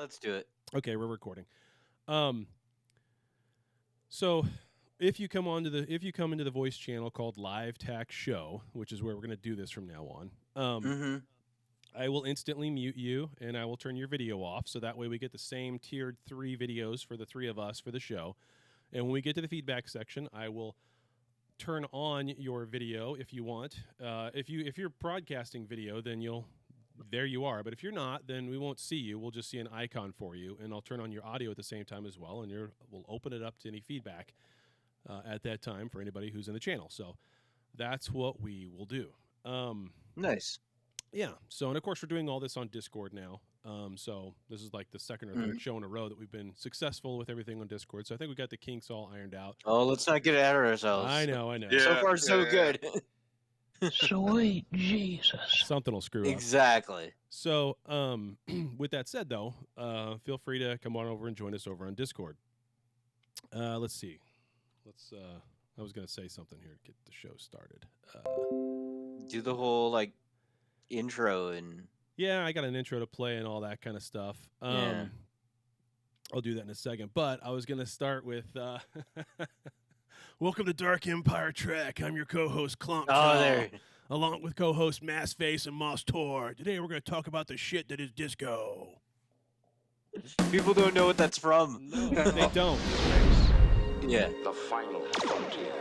let's do it. Okay, we're recording. So if you come into the voice channel called Live Tack Show, which is where we're going to do this from now on, I will instantly mute you and I will turn your video off, so that way we get the same tiered 3 videos for the 3 of us for the show. And when we get to the feedback section, I will turn on your video if you want. If you're broadcasting video, then there you are. But if you're not, then we won't see you. We'll just see an icon for you, and I'll turn on your audio at the same time as well, and we'll open it up to any feedback at that time for anybody who's in the channel. So that's what we will do. Nice. Yeah. So, and of course, we're doing all this on Discord now. So this is like the second or third show in a row that we've been successful with everything on Discord. So I think we got the kinks all ironed out. Oh, let's not get ahead of ourselves. I know. Yeah, so far, so good. Sweet Jesus. Something will screw up. Exactly. So, with that said, though, feel free to come on over and join us over on Discord. Let's see. I was going to say something here to get the show started. Do the whole, like, intro and... Yeah, I got an intro to play and all that kind of stuff. Yeah. I'll do that in a second. But I was going to start with... Welcome to Dark Empire Trek. I'm your co-host, Clunk. Oh, there. Along with co-host Massface and Moss Tor. Today we're going to talk about the shit that is disco. People don't know what that's from. No, they don't. Yeah. The final frontier.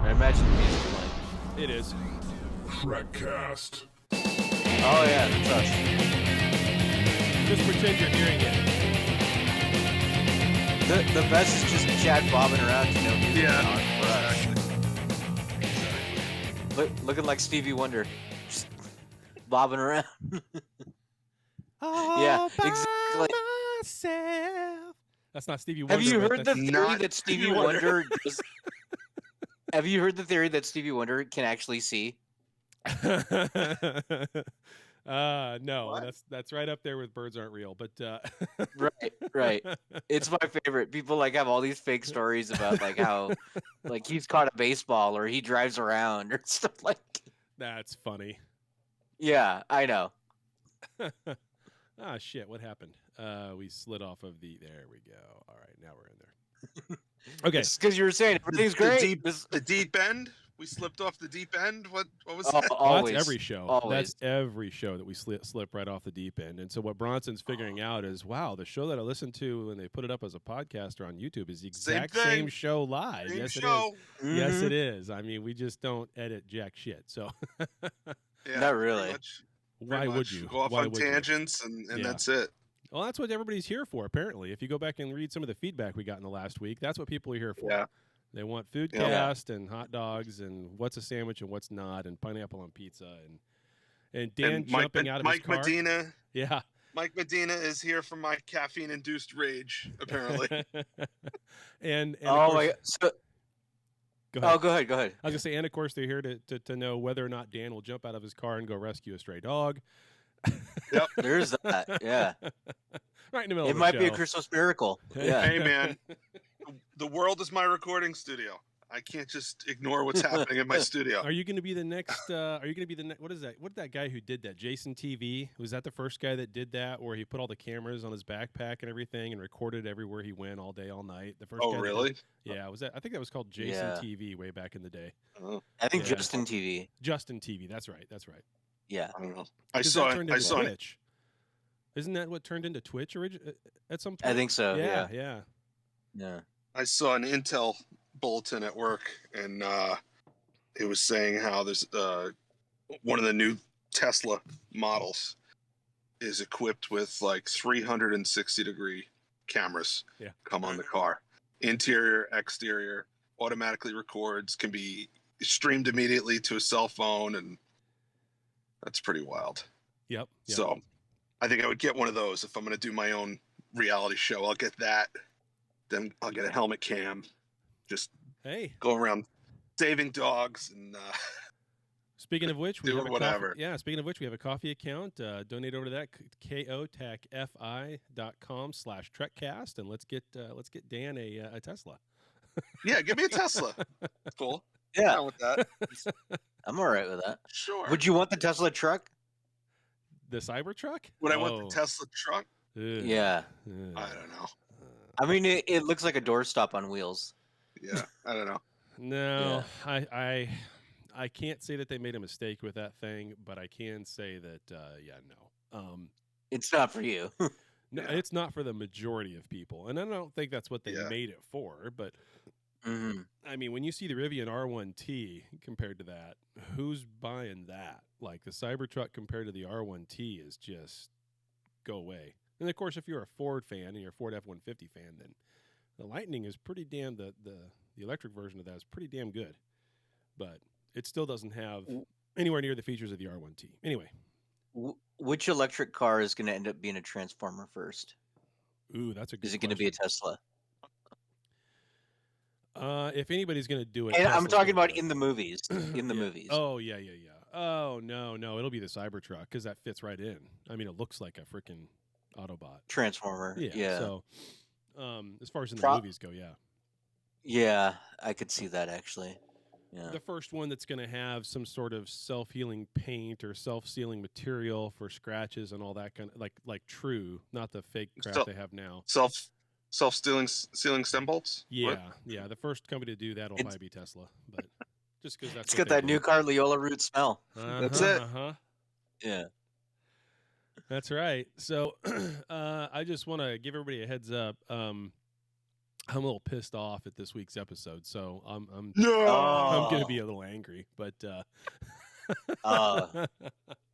I imagine the music like. It is. Trekcast. Oh, yeah, that's us. Just pretend you're hearing it. The best is just Chad bobbing around to know music. Yeah, exactly. Looking like Stevie Wonder. Just bobbing around. Yeah, exactly. Myself. That's not Stevie Wonder. Have you heard the that's theory not that Stevie Stevie Wonder. Wonder Have you heard the theory that Stevie Wonder can actually see? No, What? that's right up there with Birds Aren't Real, but Right. It's my favorite. People like have all these fake stories about like how like he's caught a baseball or he drives around or stuff like. That's funny. Yeah, I know. Ah, shit, what happened? We slid off of there we go. All right, now we're in there. Okay. It's because you were saying everything's great. The deep end. We slipped off the deep end. What was Oh, that? Well, always. that's every show. Always. That's every show that we slip right off the deep end. And so what Bronson's figuring out is, wow, the show that I listened to when they put it up as a podcast or on YouTube is the exact Same thing. same show live. Same Yes, show. it is. Yes, Mhm. it is. I mean, we just don't edit jack shit. So Yeah, Not pretty really. much. why Pretty would much. you? Go off Why on would you? tangents and Yeah. that's it. Well, that's what everybody's here for, apparently. If you go back and read some of the feedback we got in the last week, that's what people are here for. Yeah. They want food Yeah. cast and hot dogs and what's a sandwich and what's not and pineapple on pizza and Dan And Mike, jumping out of Mike his car. Medina. Yeah. Mike Medina is here for my caffeine-induced rage. Apparently. and of Oh course, my god. So, go ahead. go ahead. I was gonna say, and of course they're here to know whether or not Dan will jump out of his car and go rescue a stray dog. There's that. Yeah. Right in the middle It of the might show. be a Christmas miracle. Yeah. Hey man, the world is my recording studio. I can't just ignore what's happening in my studio. Are you going to be the next? Are you going to be the next? What is that? What did that guy who did that? Jason TV, was that the first guy that did that, where he put all the cameras on his backpack and everything and recorded everywhere he went all day, all night? The first. Oh guy that really? did- yeah, was that? I think that was called Jason Yeah. TV way back in the day. Oh, I think Yeah. Justin TV. Justin TV. That's right. That's right. Yeah. I don't know. I 'Cause saw that it. turned I into saw it. Twitch. Isn't that what turned into Twitch at some point? I think so. Yeah, Yeah. yeah. Yeah. I saw an Intel bulletin at work, and it was saying how there's one of the new Tesla models is equipped with like 360-degree cameras. Yeah. Come on the car, interior, exterior, automatically records, can be streamed immediately to a cell phone, and that's pretty wild. Yep. So, I think I would get one of those if I'm going to do my own reality show. I'll get that. Then I'll get a helmet cam. Just Hey, go around saving dogs and speaking of which, we Do have a whatever. Coffee, yeah, speaking of which, we have a coffee account. Donate over to that, kotacfi.com/Trekcast, and let's get Dan a Tesla. yeah, give me a Tesla. Cool. Yeah. Down with that. I'm all right with that. Sure. Would you want the Tesla truck? The Cybertruck? Would I want the Tesla truck? Yeah. I don't know. I mean, it looks like a doorstop on wheels. Yeah, I don't know. No, I can't say that they made a mistake with that thing, but I can say that no. It's not for you. No, Yeah. it's not for the majority of people, and I don't think that's what they made it for. But I mean, when you see the Rivian R1T compared to that, who's buying that? Like the Cybertruck compared to the R1T is just go away. And of course, if you're a Ford fan and you're a Ford F-150 fan, then the Lightning is pretty damn the electric version of that is pretty damn good, but it still doesn't have anywhere near the features of the R1T. Anyway, which electric car is going to end up being a transformer first? Ooh, that's a good. Is it going to be a Tesla? If anybody's going to do it, and Tesla's I'm talking about gonna in the movies. In the movies. Oh yeah. Oh no, it'll be the Cybertruck because that fits right in. I mean, it looks like a freaking Autobot transformer. Yeah. So, as far as in the movies go, yeah. Yeah, I could see that actually. Yeah. The first one that's going to have some sort of self-healing paint or self-sealing material for scratches and all that kind of like true, not the fake crap they have now. Self-sealing stem bolts? Yeah, What? yeah. The first company to do that will probably be Tesla, but just because that's it's got that new car Leola root smell. That's it. Yeah. That's right. So I just want to give everybody a heads up. I'm a little pissed off at this week's episode, so I'm going to be a little angry, but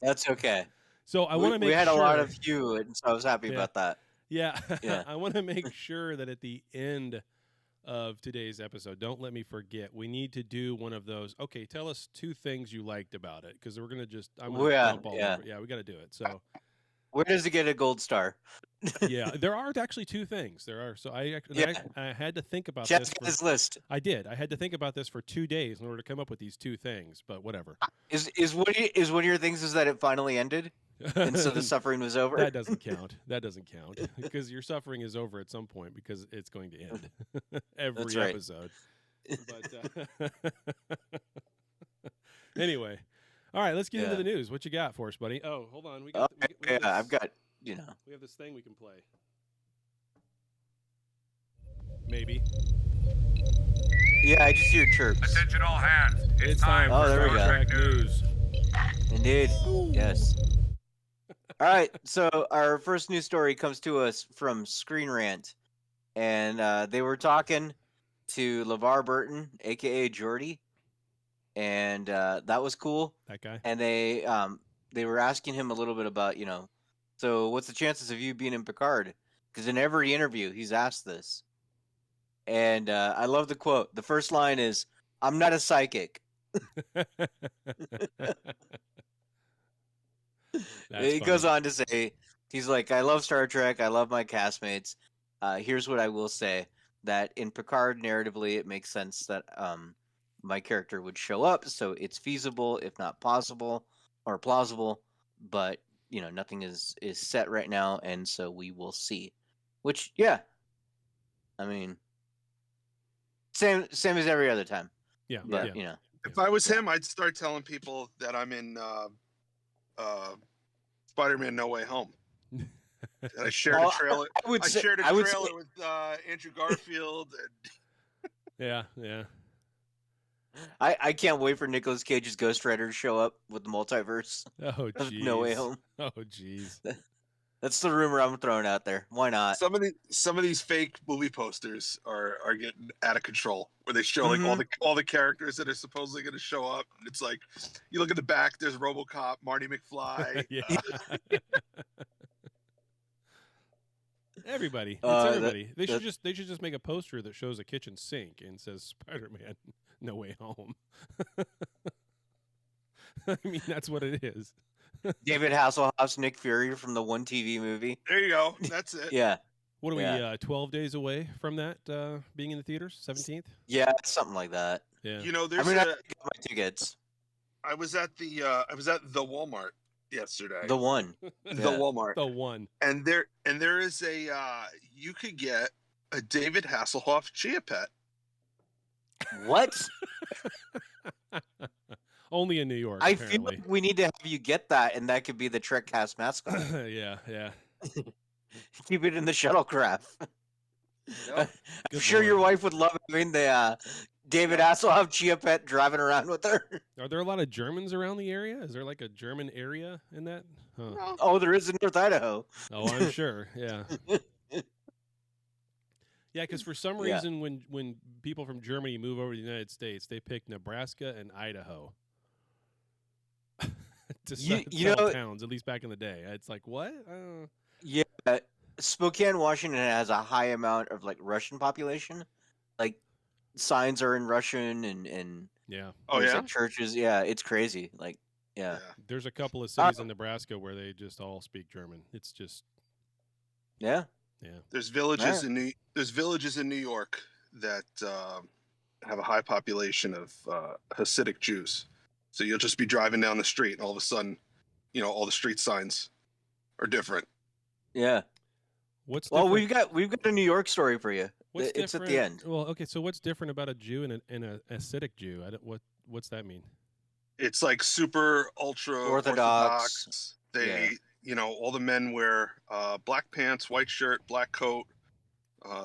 that's okay. So I want to make we had sure... a lot of you, and so I was happy about that. Yeah. I want to make sure that at the end of today's episode, don't let me forget, we need to do one of those. Okay, tell us 2 things you liked about it, because we're going to just dump all over. Yeah, we got to do it. So where does it get a gold star? Yeah, there are actually 2 things. There are. So I had to think about Jeff's got his list. I did. I had to think about this for 2 days in order to come up with these 2 things, but whatever. Is one of your things is that it finally ended? And so the suffering was over? That doesn't count. That doesn't count. Because your suffering is over at some point because it's going to end. Every episode. But anyway. All right, let's get into the news. What you got for us, buddy? Oh, hold on. I've got, we have this thing we can play. Maybe. Yeah, I just hear chirps. Attention all hands. It's time for Star Trek news. Indeed. Yes. All right, so our first news story comes to us from Screen Rant, and they were talking to Lavar Berton, a.k.a. Geordi, and that was cool. That guy. And they were asking him a little bit about, so what's the chances of you being in Picard? Because in every interview, he's asked this. And I love the quote. The first line is, "I'm not a psychic." He goes on to say, he's like, "I love Star Trek. I love my castmates. Here's what I will say, that in Picard, narratively, it makes sense that my character would show up. So it's feasible, if not possible or plausible. But, nothing is set right now. And so we will see." Which, yeah. I mean, same as every other time. Yeah. But, If I was him, I'd start telling people that I'm in Spider-Man No Way Home. I shared a trailer. I shared a trailer with Andrew Garfield. Yeah. I can't wait for Nicolas Cage's Ghost Rider to show up with the multiverse. Oh, jeez. No Way Home. Oh, jeez. That's the rumor I'm throwing out there. Why not? Some of these fake movie posters are getting out of control, where they show like all the characters that are supposedly going to show up. And it's like, you look at the back, there's RoboCop, Marty McFly. Everybody. It's everybody. They should just make a poster that shows a kitchen sink and says Spider-Man No Way Home. I mean, that's what it is. David Hasselhoff's Nick Fury from the one TV movie. There you go. That's it. Yeah. What are we, 12 days away from that being in the theaters? 17th? Yeah, something like that. Yeah. I got my tickets. I was at the Walmart yesterday. The one. The Walmart. The one. And there is you could get a David Hasselhoff Chia Pet. What? Only in New York, I apparently. feel like we need to have you get that, and that could be the Trekcast mascot. Yeah. Keep it in the shuttlecraft. Yep. I'm sure your wife would love having the David Hasselhoff Chia Pet driving around with her. Are there a lot of Germans around the area? Is there like a German area in that? Huh. No. Oh, there is in North Idaho. Oh, I'm sure. Yeah. Yeah, because for some reason, when people from Germany move over to the United States, they pick Nebraska and Idaho to settle towns. At least back in the day, it's like what? Yeah, Spokane, Washington has a high amount of like Russian population. Like signs are in Russian and Yeah. Oh there's yeah. like churches. Yeah, it's crazy. Like yeah. There's a couple of cities in Nebraska where they just all speak German. It's just Yeah. There's villages in New York that have a high population of Hasidic Jews. So you'll just be driving down the street, and all of a sudden, all the street signs are different. Yeah. What's Well, different? we've got a New York story for you. What's It's different? at the end. Well, okay. So what's different about a Jew and a Hasidic Jew? What's that mean? It's like super ultra Orthodox. They, all the men wear black pants, white shirt, black coat.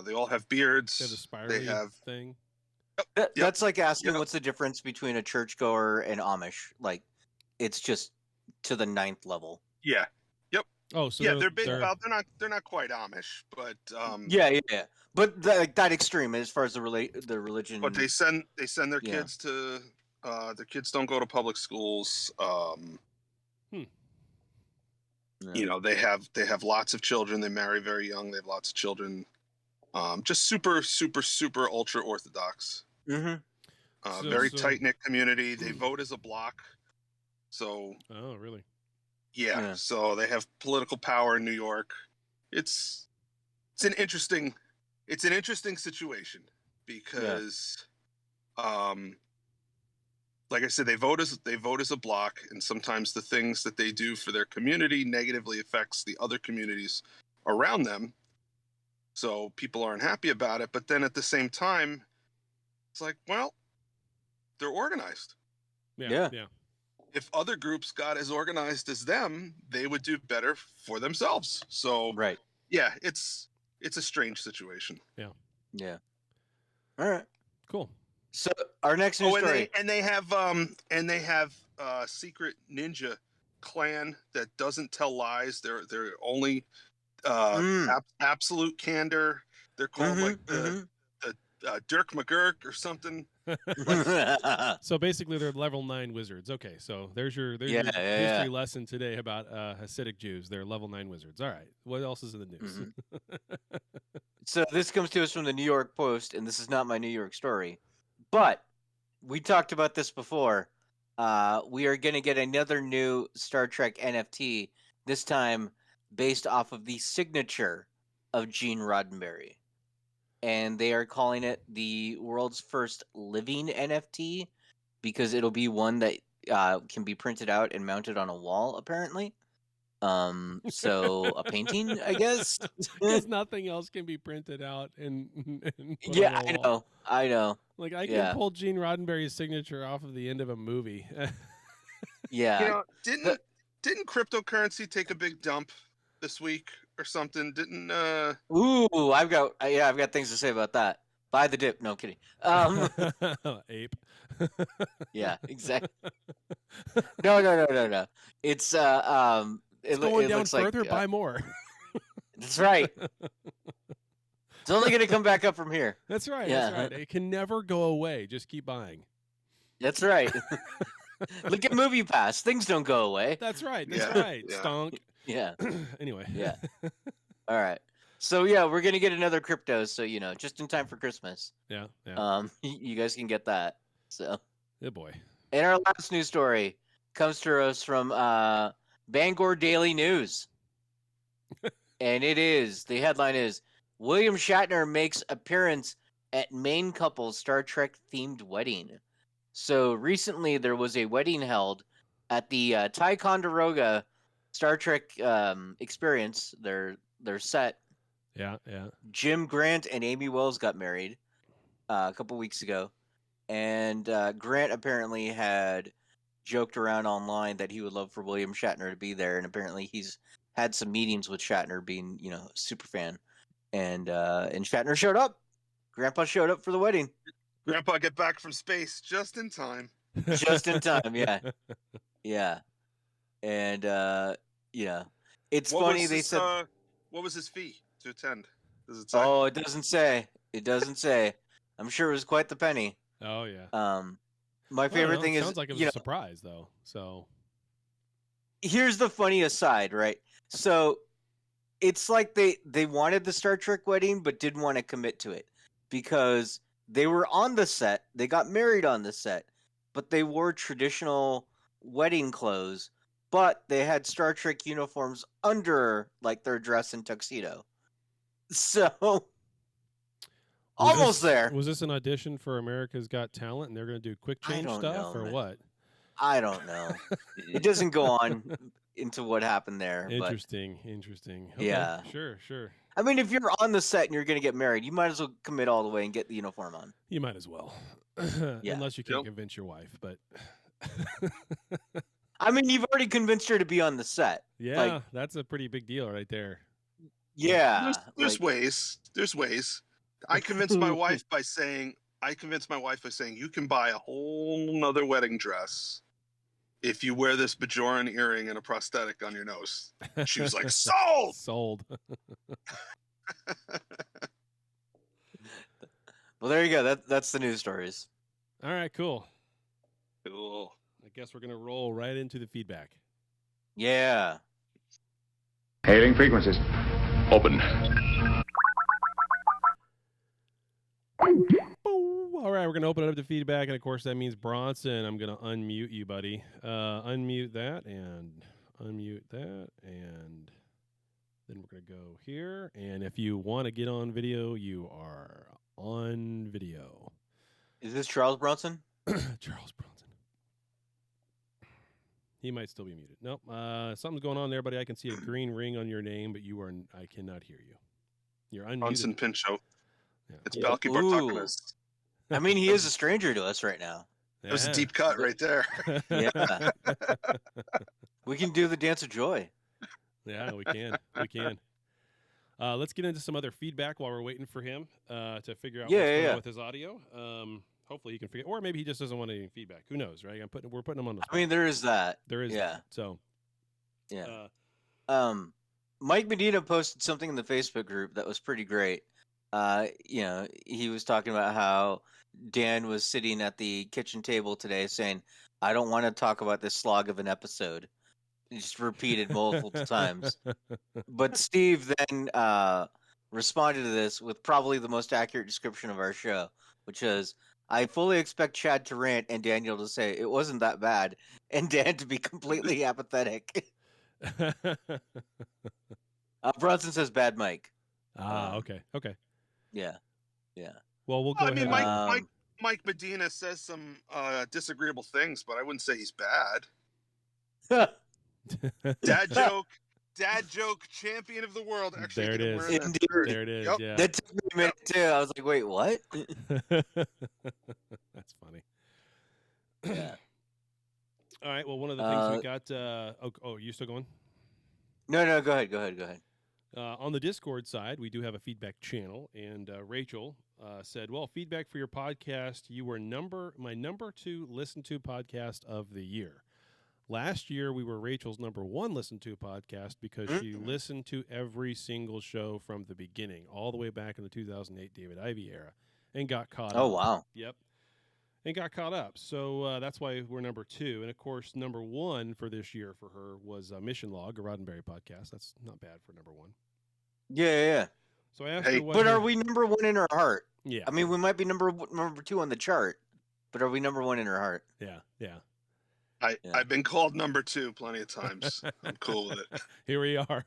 They all have beards. They have the spirally thing. That's like asking what's the difference between a churchgoer and Amish. Like, it's just to the 9th level. Yeah. Oh, so they're big. Well, they're not quite Amish, but Yeah. But that extreme as far as the religion. But they send their kids to. Their kids don't go to public schools. They have lots of children. They marry very young. They have lots of children. Just super, super, super ultra orthodox. Mm-hmm. Very tight knit community. They vote as a block. So. Oh, really? Yeah. So they have political power in New York. It's an interesting situation because, like I said, they vote as a block, and sometimes the things that they do for their community negatively affects the other communities around them. So people aren't happy about it. But then at the same time, it's like, well, they're organized. Yeah. If other groups got as organized as them, they would do better for themselves. So right. Yeah, it's a strange situation. Yeah. All right. Cool. So our next news story. And they have a secret ninja clan that doesn't tell lies. They're only absolute candor. They're called the Dirk McGurk or something. So basically, they're level 9 wizards. Okay, so there's your history lesson today about Hasidic Jews. They're level 9 wizards. All right, what else is in the news? Mm-hmm. So this comes to us from the New York Post, and this is not my New York story, but we talked about this before. We are going to get another new Star Trek NFT, this time based off of the signature of Gene Roddenberry. And they are calling it the world's first living NFT because it'll be one that can be printed out and mounted on a wall, apparently. So a painting, I guess. Because nothing else can be printed out and put Yeah, on a wall. I know. Like I can pull Gene Roddenberry's signature off of the end of a movie. Yeah. Didn't cryptocurrency take a big dump this week or something? Didn't Ooh, I've got things to say about that. Buy the dip. No kidding. Ape. Yeah, exactly. No. It's going down further. Like, buy more. That's right. It's only going to come back up from here. That's right. Yeah. That's right. It can never go away. Just keep buying. That's right. Look at MoviePass. Things don't go away. That's right. That's right. Yeah. Stonk. Yeah. Anyway. Yeah. All right. So yeah, we're gonna get another crypto. So just in time for Christmas. Yeah. You guys can get that. So. Good boy. And our last news story comes to us from Bangor Daily News, and the headline is William Shatner makes appearance at main couple's Star Trek themed wedding. So recently there was a wedding held at the Ticonderoga Star Trek experience. Their set. Yeah. Jim Grant and Amy Wells got married a couple weeks ago, and Grant apparently had joked around online that he would love for William Shatner to be there, and apparently he's had some meetings with Shatner, being a super fan, and Shatner showed up. Grandpa showed up for the wedding. Grandpa get back from space just in time. Just in time, yeah. Yeah. And it's funny they said what was his fee to attend? Does it say? Oh, it doesn't say. It doesn't say. I'm sure it was quite the penny. Oh yeah. My favorite thing is sounds like it was a surprise though. So here's the funny aside, right? So it's like they wanted the Star Trek wedding but didn't want to commit to it because they were on the set, they got married on the set, but they wore traditional wedding clothes, but they had Star Trek uniforms under like their dress and tuxedo. So almost there. Was this an audition for America's Got Talent and they're going to do quick change stuff or what? I don't know. It doesn't go on into what happened there. Interesting. Okay, yeah. Sure. I mean, if you're on the set and you're going to get married, you might as well commit all the way and get the uniform on. You might as well. Yeah. Unless you can't convince your wife, but I mean, you've already convinced her to be on the set. Yeah, that's a pretty big deal right there. Yeah. There's ways. There's ways. I convinced my wife by saying you can buy a whole nother wedding dress if you wear this Bajoran earring and a prosthetic on your nose. She was like, sold! Sold. Well, there you go. That's the news stories. All right, cool. Cool. I guess we're going to roll right into the feedback. Yeah. Hailing frequencies. Open. All right, we're going to open it up to feedback, and of course that means Bronson. I'm going to unmute you, buddy. Unmute that, and unmute that, and then we're going to go here. And if you want to get on video, you are on video. Is this Charles Bronson? Charles Bronson. He might still be muted. Nope. Something's going on there, buddy. I can see a green ring on your name, but I cannot hear you. You're unmuted. Bronson Pinchot. Yeah. It's Balky Bartukanis. I mean, he is a stranger to us right now. That was a deep cut right there. Yeah. We can do the dance of joy. Yeah, we can. Let's get into some other feedback while we're waiting for him to figure out what's going on with his audio. Hopefully he can figure, or maybe he just doesn't want any feedback. Who knows, right? We're putting him on the spot. I mean, there is that. There is. Yeah. That, so. Yeah. Mike Medina posted something in the Facebook group that was pretty great. He was talking about how Dan was sitting at the kitchen table today saying, "I don't want to talk about this slog of an episode." He just repeated multiple times. But Steve then responded to this with probably the most accurate description of our show, which is, "I fully expect Chad to rant and Daniel to say it wasn't that bad, and Dan to be completely apathetic." Bronson says bad Mike. Okay. Yeah. Well, we'll go ahead. I mean, Mike Medina says some disagreeable things, but I wouldn't say he's bad. Dad joke, champion of the world. Actually, there it is. Indeed. There it is. Yep. Yeah. That took me a minute too. I was like, wait, what? That's funny. Yeah. All right. Well, one of the things we got. Oh, you still going? No, go ahead. On the Discord side, we do have a feedback channel, and Rachel said, "Well, feedback for your podcast. You were my number 2 listened to podcast of the year. Last year, we were Rachel's number 1 listened to podcast because she listened to every single show from the beginning, all the way back in the 2008 David Ivey era, and got caught up." Oh, wow. Yep. And got caught up. So that's why we're number 2. And, of course, number 1 for this year for her was Mission Log, a Roddenberry podcast. That's not bad for number 1. Yeah. So I asked her what but are we number 1 in her heart? Yeah. I mean, we might be number 2 on the chart, but are we number 1 in her heart? Yeah. I've been called number 2 plenty of times. I'm cool with it. Here we are.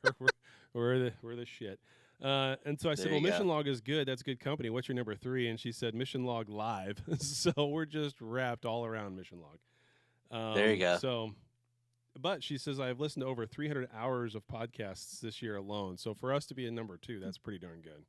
we're the shit. And so I said, well, Mission Log is good. That's good company. What's your number 3? And she said Mission Log Live. So we're just wrapped all around Mission Log. There you go. So, but she says I've listened to over 300 hours of podcasts this year alone. So for us to be in number 2, that's pretty darn good.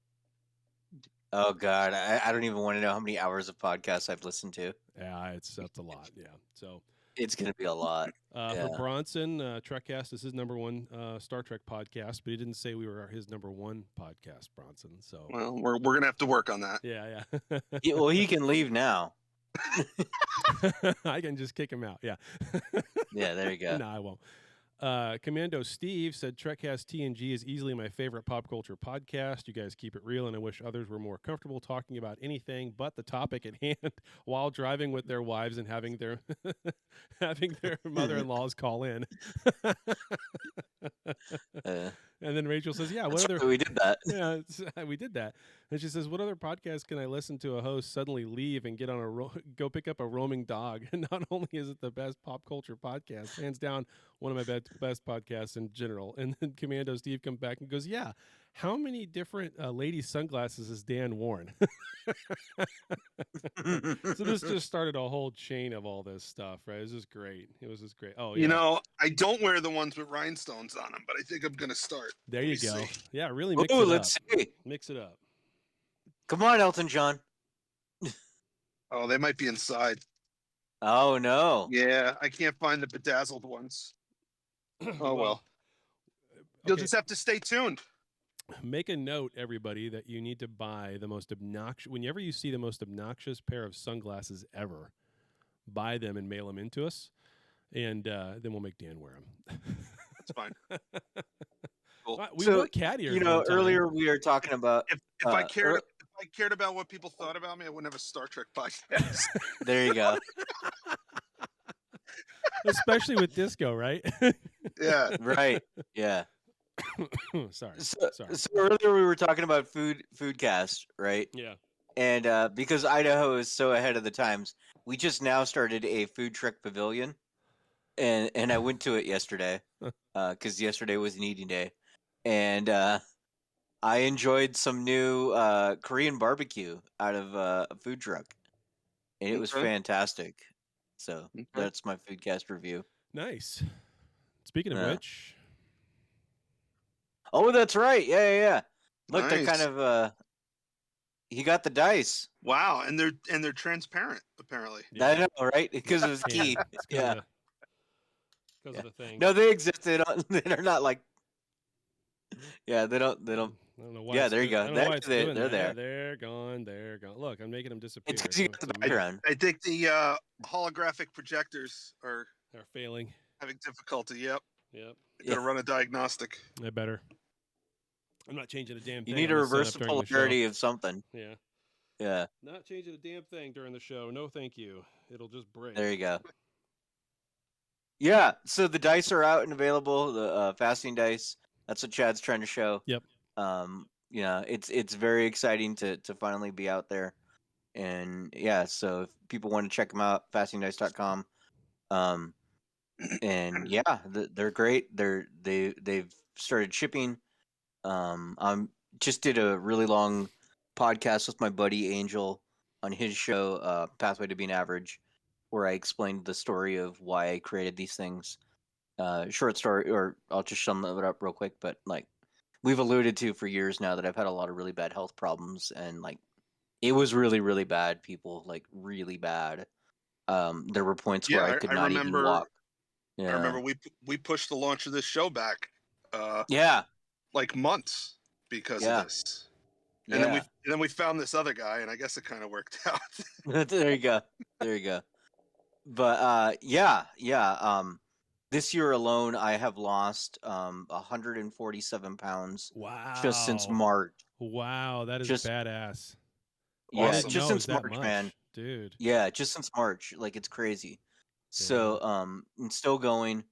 Oh God, I don't even want to know how many hours of podcasts I've listened to. Yeah, that's a lot. Yeah. So It's gonna be a lot. For Bronson, Trekcast is his number one Star Trek podcast, but he didn't say we were his number one podcast, Bronson. So Well, we're gonna have to work on that. yeah. Well, he can leave now. I can just kick him out. Yeah. Yeah, there you go. No, I won't. Commando Steve said Trekcast TNG is easily my favorite pop culture podcast. You guys keep it real, and I wish others were more comfortable talking about anything but the topic at hand while driving with their wives and having their having their mother-in-laws call in. And then Rachel says, "Yeah, what other?" We did that. Yeah, we did that. And she says, "What other podcast can I listen to? A host suddenly leave and get on go pick up a roaming dog." And not only is it the best pop culture podcast, hands down, one of my best podcasts in general. And then Commando Steve comes back and goes, "Yeah, how many different ladies' sunglasses has Dan worn?" So this just started a whole chain of all this stuff, right? It was just great. Oh, yeah. You know, I don't wear the ones with rhinestones on them, but I think I'm gonna start. There you go. See. Yeah, really mix Ooh, it let's up. see. Mix it up. Come on, Elton John. Oh, they might be inside. Oh no. Yeah, I can't find the bedazzled ones. Oh well. You'll Okay. just have to stay tuned. Make a note, everybody, that you need to buy the most obnoxious. Whenever you see the most obnoxious pair of sunglasses ever, buy them and mail them into us, and then we'll make Dan wear them. That's fine. Cool. We So, were cat ears. You know, one time. earlier we were talking about. If I cared about what people thought about me, I wouldn't have a Star Trek podcast. There you go. Especially with disco, right? Yeah. Right. Yeah. Sorry. So earlier we were talking about foodcast, right? Yeah. And because Idaho is so ahead of the times, we just now started a food truck pavilion, and I went to it yesterday because yesterday was an eating day, and I enjoyed some new Korean barbecue out of a food truck, and it was Okay. fantastic. So Okay. that's my foodcast review. Nice. Speaking of Yeah. which, Oh, that's right. Yeah. Look, they're kind Nice. of he got the dice. Wow, and they're transparent apparently. I know, right? Because it was yeah, key. it's Yeah. because of the thing. No, they exist. They're not like. Yeah, they don't. I don't know why. Yeah, it's there you doing- go. I don't know why it's They're doing there. that. They're gone. They're gone. Look, I'm making them disappear. It's because you got the Some- background. I think the holographic projectors are They're failing. having difficulty. Yep. Yep. You gotta run a diagnostic. I better. I'm not changing a damn thing. You need to on the reverse the setup during the show. polarity of something. Yeah. Yeah, Not changing a damn thing during the show. No, thank you. It'll just break. there you go. Yeah, so the dice are out and available. The fasting dice. That's what Chad's trying to show. Yep. It's very exciting to finally be out there, and yeah. So if people want to check them out, fastingdice.com. And yeah, they're great. They've started shipping. Just did a really long podcast with my buddy Angel on his show, Pathway to Being Average, where I explained the story of why I created these things. Short story, or I'll just sum it up real quick. But like we've alluded to for years now that I've had a lot of really bad health problems, and like it was really, really bad. People like really bad. There were points where Yeah, I could I not remember- even walk. Yeah. I remember we pushed the launch of this show back Yeah. like months because Yeah. of this. And then we found this other guy, and I guess it kind of worked out. There you go. But yeah. This year alone, I have lost 147 pounds Wow. just since March. Wow, that is Just- badass. Yeah, Awesome. just No, since it's that March, much, man. dude. Yeah, just since March. Like it's crazy. So I'm still going,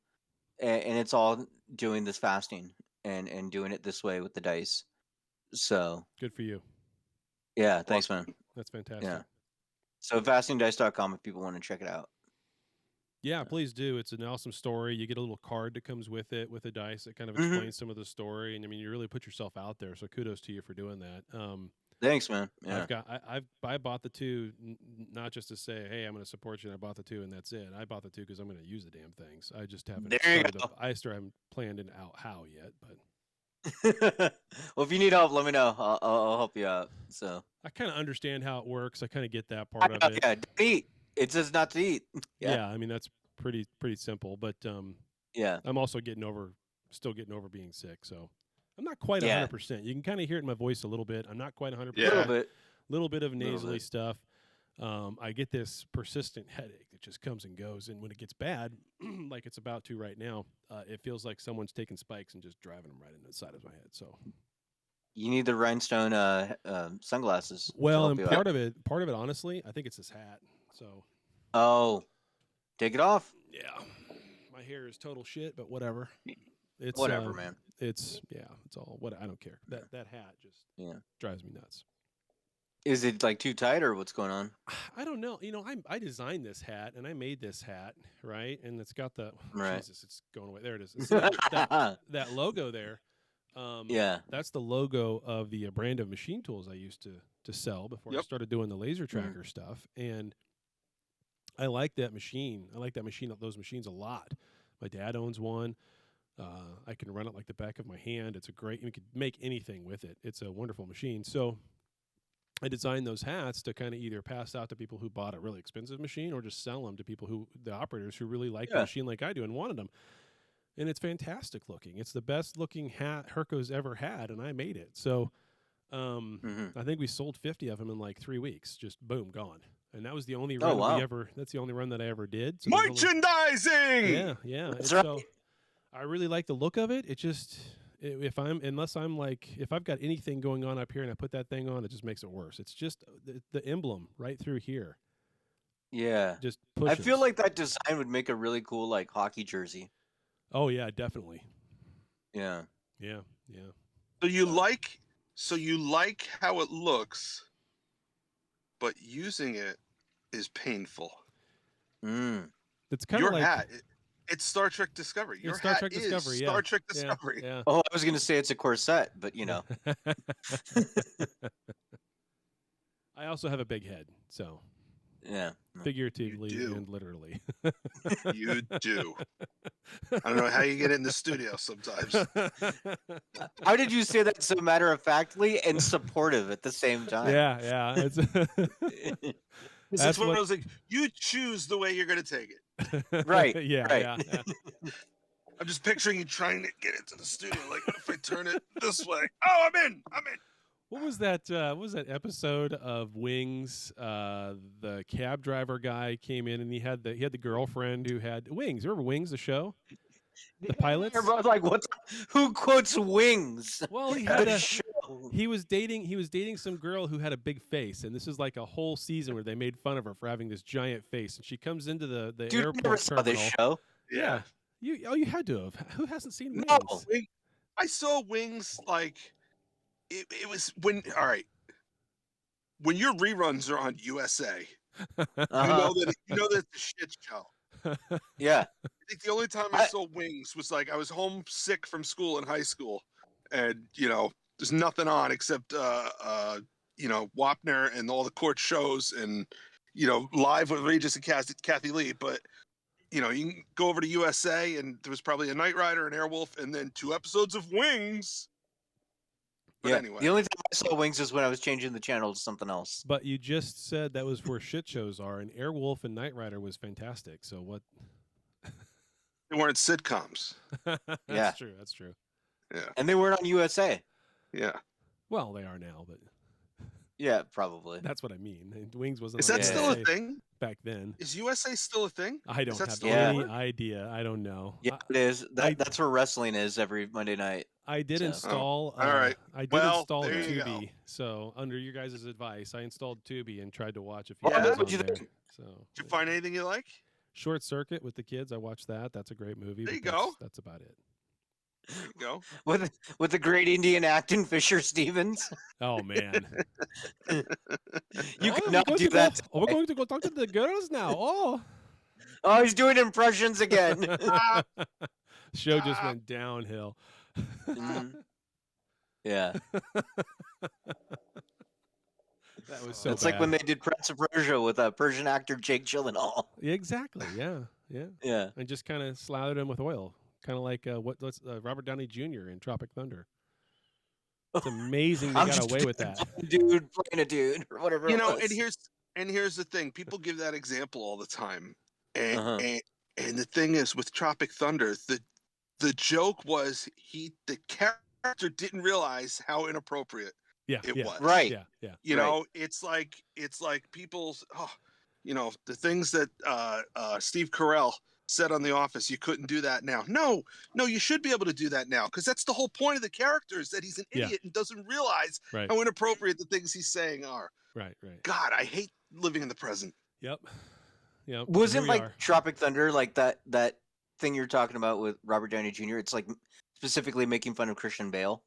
and it's all doing this fasting and doing it this way with the dice. So Good for you. yeah, thanks, man. That's fantastic. Yeah. So fastingdice.com if people want to check it out. Yeah, please do. It's an awesome story. You get a little card that comes with it with the dice that kind of Mhm. explains some of the story, and I mean, you really put yourself out there. So kudos to you for doing that. Thanks, man. Yeah. I bought the two not just to say, hey, I'm going to support you, and I bought the two, and that's it. I bought the two because I'm going to use the damn things. I just haven't. There you started go. I still haven't planned it out how yet, but Well, if you need help, let me know. I'll help you out. So I kind of understand how it works. I kind of get that I part know, of it. yeah, don't eat. It says not to eat. Yeah. I mean, that's pretty simple. But Yeah. I'm also still getting over being sick. So I'm not quite Yeah. 100%. You can kind of hear it in my voice a little bit. I'm not quite 100%. A little bit. Little bit of nasally bit. stuff. I get this persistent headache that just comes and goes, and when it gets bad, like it's about to right now, it feels like someone's taking spikes and just driving them right into the side of my head. So You need the rhinestone sunglasses. to well, help and you part out. of it, honestly, I think it's this hat. So Oh, take it off. yeah, my hair is total shit, but whatever. It's Whatever, man. It's all what I don't care. That hat just drives me nuts. Is it like too tight or what's going on? I don't know. I designed this hat and I made this hat, right? And it's got the Right. Jesus, it's going away. There it is. It's that logo there. Yeah. That's the logo of the brand of machine tools I used to sell before I started doing the laser tracker stuff. And I like that machine. Those machines a lot. My dad owns one. I can run it like the back of my hand. It's you could make anything with it. It's a wonderful machine. So I designed those hats to kind of either pass out to people who bought a really expensive machine or just sell them to people the operators who really like the machine like I do and wanted them. And it's fantastic looking. It's the best looking hat Herco's ever had, and I made it. So I think we sold 50 of them in like 3 weeks. Just boom, gone. And that was the only run that's the only run that I ever did. So Merchandising! Yeah. That's right. So I really like the look of it. It just if I've got anything going on up here and I put that thing on, it just makes it worse. It's just the emblem right through here. Yeah. Just pushes. I feel like that design would make a really cool like hockey jersey. Oh yeah, definitely. Yeah. Yeah. So you like how it looks, but using it is painful. It's kind of Your like hat. It's Star Trek Discovery. Your Star hat Trek is Discovery, Star Trek Discovery. Yeah. Oh, I was gonna say it's a corset, but you know. I also have a big head, so Yeah. figuratively You do. and literally. You do. I don't know how you get it in the studio sometimes. How did you say that so matter of factly and supportive at the same time? Yeah. It's It's one of those like you choose the way you're going to take it. Right. Yeah. I'm just picturing you trying to get into the studio. Like, what if I turn it this way? Oh, I'm in. What was that? What was that episode of Wings? The cab driver guy came in and he had the girlfriend who had Wings. Remember Wings, the show? The pilots. Everyone's like, who quotes Wings? Well, he was dating some girl who had a big face, and this is like a whole season where they made fun of her for having this giant face. And she comes into the Dude, airport never saw terminal. this show. Yeah. You had to have. Who hasn't seen Wings? No. I saw Wings like it was when when your reruns are on USA, Uh-huh. you know that it's a shit show. Yeah. I think the only time I saw Wings was like I was homesick from school in high school, and there's nothing on except Wapner and all the court shows and Live with Regis and Kathy Lee. But you can go over to USA and there was probably a Knight Rider, an Airwolf, and then 2 episodes of Wings. But anyway, the only time I saw Wings is when I was changing the channel to something else. But you just said that was where shit shows are, and Airwolf and Knight Rider was fantastic. So what? they weren't sitcoms. That's true. That's true. Yeah. And they weren't on USA. Yeah. Well, they are now, but Yeah, probably. that's what I mean. And Wings wasn't. Is on that still a USA thing? back then? Is USA still a thing? I don't Is that have still any a idea. I don't know. Yeah, it is. That's where wrestling is every Monday night. I did So- install. all right. I did Well, install there you Tubi. go. So under your guys' advice, I installed Tubi and tried to watch a few Yeah, things what'd on you there. think? So Did you find anything you like? Short Circuit with the kids. I watched that. That's a great movie. There but you go. That's about it. There you go. With the great Indian acting Fisher Stevens. Oh man. You Oh, could we're not going do to go- that. We're going to go talk to the girls now. Oh. Oh, he's doing impressions again. Show just went downhill. Mhm. Yeah. That was so It's like bad. when they did Prince of Persia with Persian actor Jake Gyllenhaal. Exactly. Yeah. Yeah. And just kind of slathered him with oil, kind of like what's Robert Downey Jr. in Tropic Thunder. It's amazing they I'm got just away with that. Dude playing a dude or whatever. it was. And here's the thing: people give that example all the time, and, Uh-huh. And the thing is, with Tropic Thunder, the joke was the character didn't realize how inappropriate it was. Right. Yeah. You know, it's like people's the things that Steve Carell said on The Office, you couldn't do that now. No, you should be able to do that now, because that's the whole point of the character, is that he's an idiot and doesn't realize how inappropriate the things he's saying are. Right. God, I hate living in the present. Yep. Wasn't like Tropic Thunder like that thing you're talking about with Robert Downey Jr.? It's like specifically making fun of Christian Bale.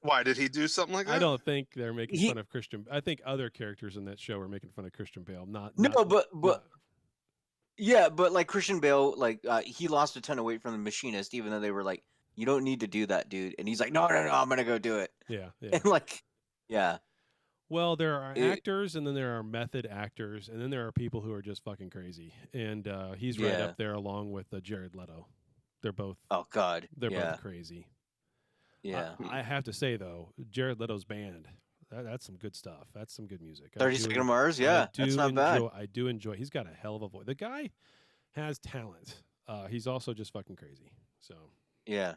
Why did he do something like that? I don't think they're making fun of Christian. I think other characters in that show are making fun of Christian Bale. But like Christian Bale, like he lost a ton of weight from The Machinist, even though they were like, "You don't need to do that, dude," and he's like, "No, I'm gonna go do it." Yeah. And like, yeah. Well, there are actors, and then there are method actors, and then there are people who are just fucking crazy. And he's right up there along with Jared Leto. They're both. Oh God. They're both crazy. Yeah. I have to say though, Jared Leto's band, that's some good stuff. That's some good music. 30 Seconds to Mars, that's not bad. I do enjoy. He's got a hell of a voice. The guy has talent. He's also just fucking crazy. So. Yeah.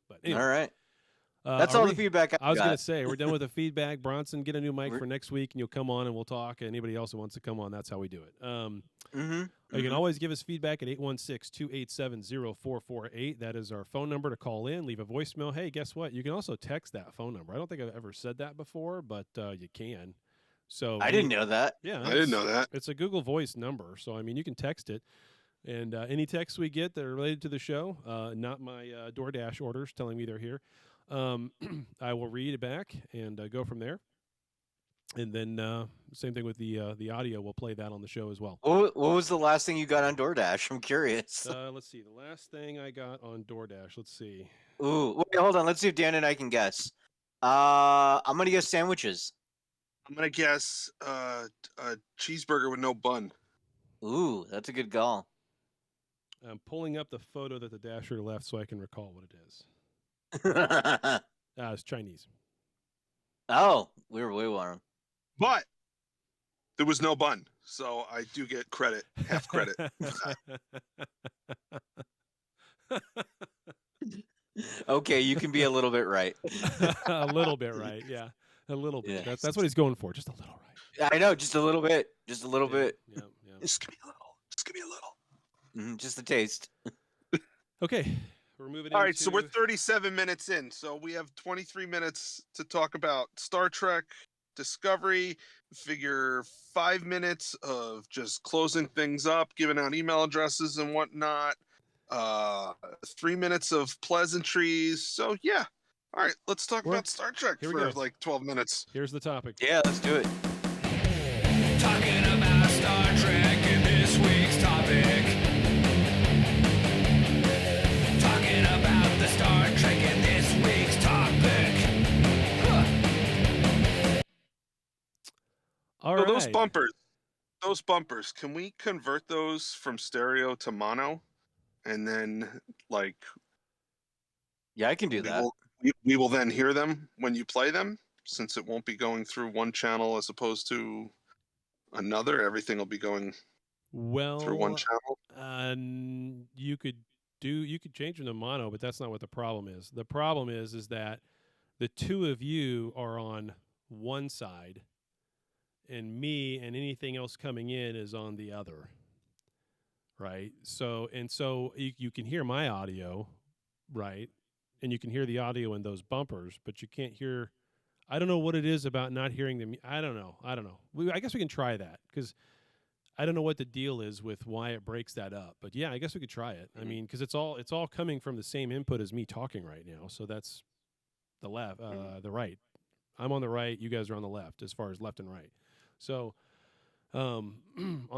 But anyway. All right. That's all the feedback I was going to say. We're done with the feedback. Bronson, get a new mic for next week, and you'll come on and we'll talk. Anybody else who wants to come on, that's how we do it. You can always give us feedback at 816-287-0448. That is our phone number to call in. Leave a voicemail. Hey, guess what? You can also text that phone number. I don't think I've ever said that before, but you can. So I didn't know that. Yeah, I didn't know that. It's a Google Voice number, so I mean you can text it. And any texts we get that are related to the show, not my DoorDash orders telling me they're here, I will read it back and go from there. And then same thing with the audio. We'll play that on the show as well. What was the last thing you got on DoorDash? I'm curious. Let's see. The last thing I got on DoorDash. Let's see. Ooh, wait, hold on. Let's see if Dan and I can guess. I'm gonna guess sandwiches. I'm gonna guess a cheeseburger with no bun. Ooh, that's a good call. I'm pulling up the photo that the Dasher left so I can recall what it is. It's Chinese. Oh, we were way wrong. But there was no bun, so I do get credit, half credit. Okay, you can be a little bit right. A little bit right, yeah. A little bit. Yeah. That's what he's going for, just a little right. I know, just a little bit. Just a little bit. Yeah. Just give me a little. Just give me a little. Just a taste. Okay. We're moving All right, so we're 37 minutes in. So we have 23 minutes to talk about Star Trek Discovery. Figure 5 minutes of just closing things up, giving out email addresses and whatnot. 3 minutes of pleasantries. So yeah. All right, let's talk about Star Trek for like 12 minutes. Here's the topic. Yeah, let's do it. Talking about Star Trek in this week's topic. Talking about the Star Trek in this week's topic. All so right. those bumpers, can we convert those from stereo to mono? And then, like... Yeah, I can do that. We will then hear them when you play them, since it won't be going through one channel as opposed to another. Everything will be going through one channel. You could change them to mono, but that's not what the problem is. The problem is that the two of you are on one side, and me and anything else coming in is on the other. Right? So you can hear my audio, right? And you can hear the audio in those bumpers, but you can't hear. I don't know what it is about not hearing them. I don't know. I guess we can try that, because I don't know what the deal is with why it breaks that up. But yeah, I guess we could try it. I mean, because it's all coming from the same input as me talking right now. So that's the left, the right. I'm on the right. You guys are on the left, as far as left and right. So on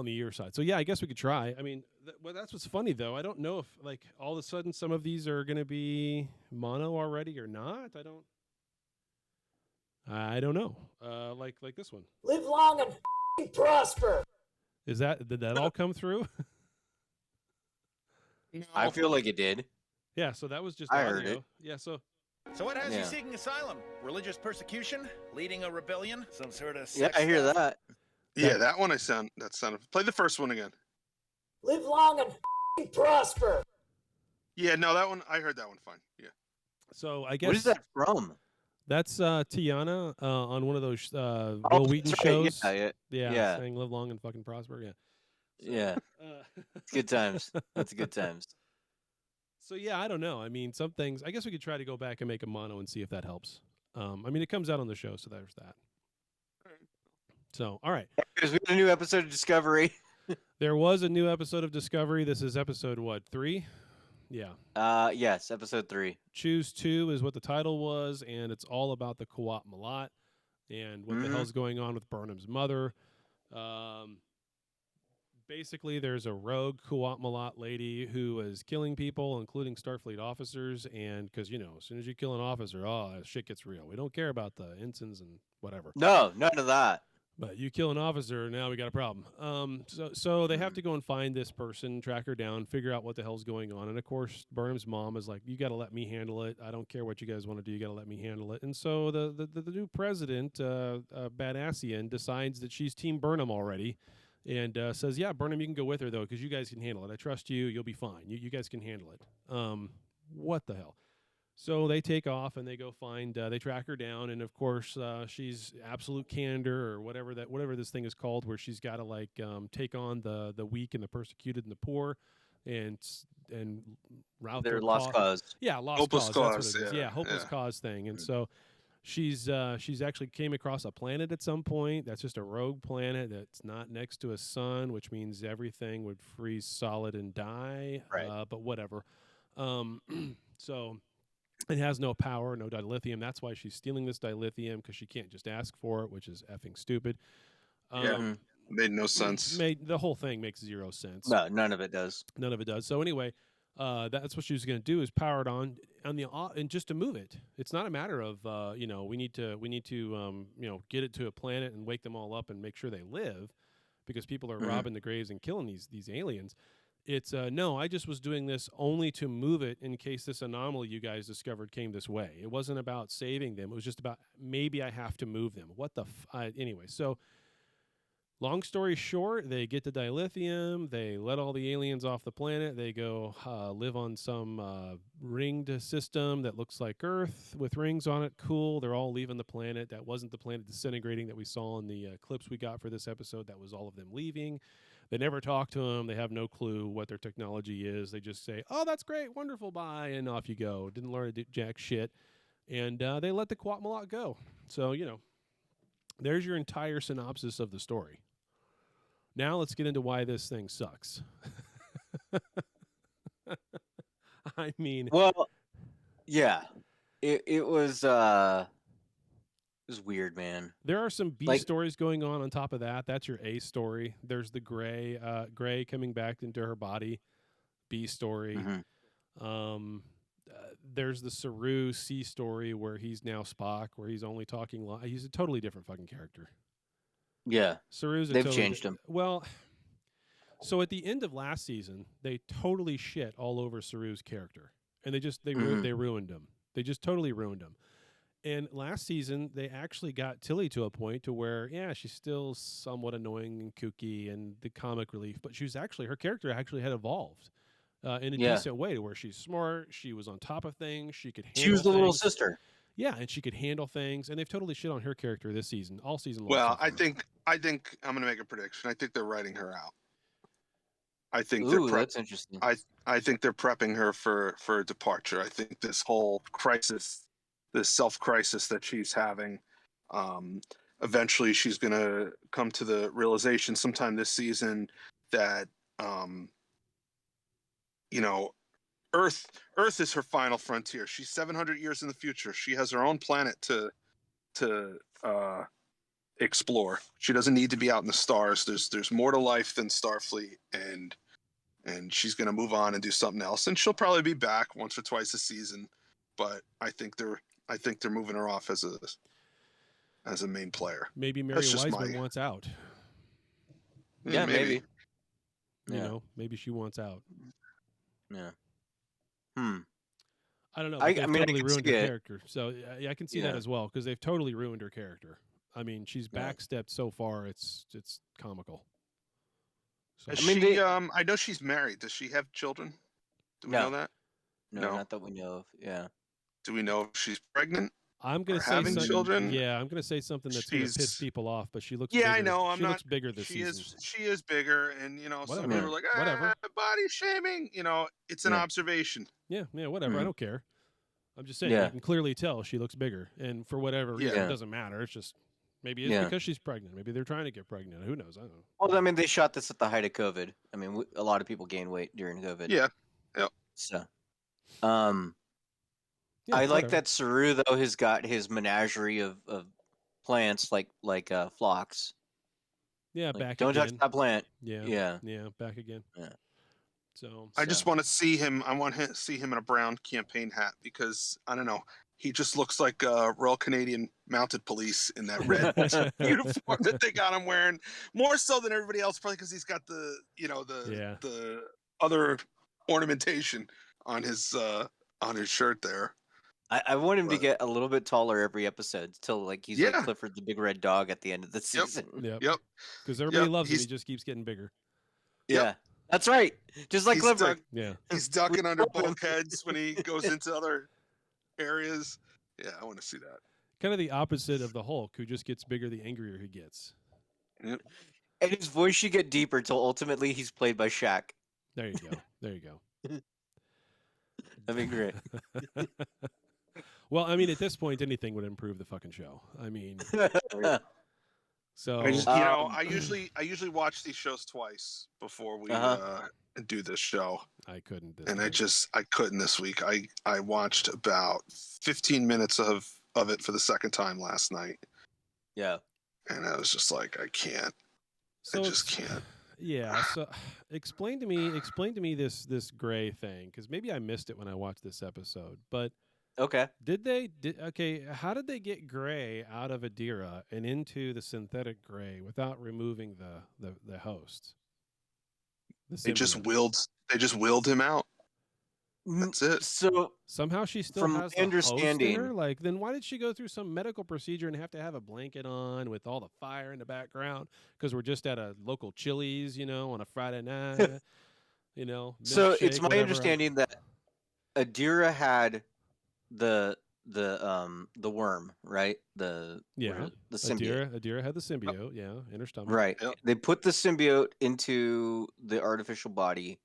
the ear side. So yeah, I guess we could try. I mean, well, that's what's funny though. I don't know if like all of a sudden some of these are going to be mono already or not. I don't know. Like this one. Live long and prosper. Did that all come through? I feel like it did. Yeah, so that was just I audio. heard it. Yeah, so what has you seeking asylum? Religious persecution? Leading a rebellion? Some sort of I hear that. Yeah, that one that sounded. Play the first one again. Live long and prosper. Yeah, no, that one I heard that one fine. Yeah. So I guess What is that from? That's Tiana on one of those Will Oh, Wheaton that's right. shows. Yeah. Saying "Live long and fucking prosper." Yeah. So, Yeah. It's good times. That's good times. So yeah, I don't know. I mean, some things. I guess we could try to go back and make a mono and see if that helps. I mean, it comes out on the show, so there's that. So all right, Because we had a new episode of Discovery. there was a new episode of Discovery. This is episode what, 3? Yeah. Yes, episode 3. Choose 2 is what the title was, and it's all about the Kuat Malat and what the hell's going on with Burnham's mother. Basically, there's a rogue Kuat Malat lady who is killing people, including Starfleet officers, and because, as soon as you kill an officer, shit gets real. We don't care about the ensigns and whatever. No, none of that. But you kill an officer, now we got a problem. So they have to go and find this person, track her down, figure out what the hell's going on. And of course, Burnham's mom is like, "You got to let me handle it. I don't care what you guys want to do. You got to let me handle it." And so the new president, Badassian, decides that she's Team Burnham already, and says, "Yeah, Burnham, you can go with her though, because you guys can handle it. I trust you. You'll be fine. You guys can handle it." What the hell? So they take off and they go find. They track her down, and of course, she's absolute candor or whatever this thing is called, where she's got to take on the weak and the persecuted and the poor, and route Their their lost cause. Yeah, lost Hopeless cause. cause, That's what it is. yeah, hopeless cause thing. And so she's actually came across a planet at some point that's just a rogue planet that's not next to a sun, which means everything would freeze solid and die. Right. But whatever. So. It has no power, no dilithium. That's why she's stealing this dilithium, because she can't just ask for it, which is effing stupid. Made no sense. The whole thing makes 0 sense. No, none of it does. None of it does. So anyway, that's what she was going to do, is power it on and just to move it. It's not a matter of we need to get it to a planet and wake them all up and make sure they live, because people are robbing the graves and killing these aliens. It's no, I just was doing this only to move it in case this anomaly you guys discovered came this way. It wasn't about saving them. It was just about maybe I have to move them. What the anyway, so long story short, they get the dilithium, they let all the aliens off the planet, they go live on some ringed system that looks like Earth with rings on it. Cool. They're all leaving the planet. That wasn't the planet disintegrating that we saw in the clips we got for this episode. That was all of them leaving. They never talk to them. They have no clue what their technology is. They just say, "Oh, that's great, wonderful, bye," and off you go. Didn't learn to do jack shit. And they let the Kuat Malat go. So, there's your entire synopsis of the story. Now let's get into why this thing sucks. I mean... Well, yeah. It was weird, man. There are some B stories going on top of that. That's your A story. There's the Gray coming back into her body. B story. There's the Saru C story where he's now Spock, where he's only talking. He's a totally different fucking character. Yeah. Saru's they've changed him. Well, so at the end of last season, they totally shit all over Saru's character, and they ruined him. They just totally ruined him. And last season, they actually got Tilly to a point to where, yeah, she's still somewhat annoying and kooky and the comic relief, but her character actually had evolved in a decent way, to where she's smart, she was on top of things, she could handle She was the little things. sister. Yeah, and she could handle things, and they've totally shit on her character this season, all season long. Well, I think I'm going to make a prediction. I think they're writing her out. I think that's interesting. I think they're prepping her for a departure. I think this whole crisis, this self-crisis that she's having, eventually she's going to come to the realization sometime this season that, Earth is her final frontier. She's 700 years in the future. She has her own planet to explore. She doesn't need to be out in the stars. There's more to life than Starfleet, and she's going to move on and do something else. And she'll probably be back once or twice a season, but I think they're moving her off as a main player. Maybe Mary Wiseman wants out. Yeah, maybe. Maybe she wants out. Yeah. I don't know. I They've mean, totally I can ruined see her it. character. So I can see that as well, because they've totally ruined her character. I mean, she's Right. backstepped so far. It's comical. So, Is I mean, she? they- I know she's married. Does she have children? Do we No. know that? No, No. not that we know of. Yeah. Do we know if she's pregnant? I'm gonna or say having something. children? Yeah, I'm gonna say something that's gonna piss She's- people off. But she looks. Yeah, bigger. I know. I'm she not. looks bigger this She season. she is bigger, and some Whatever. people are like, Whatever. body shaming. It's an Yeah. observation. Yeah, whatever. I Mhm. don't care. I'm just saying Yeah. you can clearly tell she looks bigger, and for whatever reason, Yeah. it doesn't matter. It's just maybe it's Yeah. because she's pregnant. Maybe they're trying to get pregnant. Who knows? I don't know. Well, I mean, they shot this at the height of COVID. I mean, a lot of people gained weight during COVID. Yeah. So, Yeah, I like whatever. that Saru though has got his menagerie of plants like phlox. Yeah, Like, back don't again. touch that plant. Yeah, Yeah. back again. Yeah. So I just want to see him. I want to see him in a brown campaign hat because I don't know. He just looks like Royal Canadian Mounted Police in that red uniform that they got him wearing. More so than everybody else, probably because he's got the the other ornamentation on his shirt there. I want him to But- get a little bit taller every episode till like he's like Yeah. Clifford the Big Red Dog at the end of the season. Yep. Yep. Because everybody Yep, loves him. he's- He just keeps getting bigger. Yeah, Yep. that's right. Just like He's Clifford. Yeah. He's ducking under love him. bulkheads when he goes into other areas. Yeah, I want to see that. Kind of the opposite of the Hulk, who just gets bigger the angrier he gets. And his voice should get deeper till ultimately he's played by Shaq. There you go. There you go. That'd be great. Well, I mean, at this point, anything would improve the fucking show. I mean, so I just, Um, I usually watch these shows twice before we Uh-huh. do this show, I couldn't. This and time. I couldn't this week. I watched about 15 minutes of it for the second time last night, Yeah. and I was just like, I can't. So I just ex- can't. Yeah. So explain to me this gray thing, because maybe I missed it when I watched this episode. But Okay. how did they get gray out of Adira and into the synthetic gray without removing the host? They just symbiote? willed him out. That's it. So Somehow she still From has my the host in understanding- her? Like, then why did she go through some medical procedure and have to have a blanket on with all the fire in the background? Because we're just at a local Chili's, on a Friday night, so it's milkshake, my whatever. understanding that Adira had the worm, right? The symbiote. Adira had the symbiote, in her stomach. Right. Yep. They put the symbiote into the artificial body,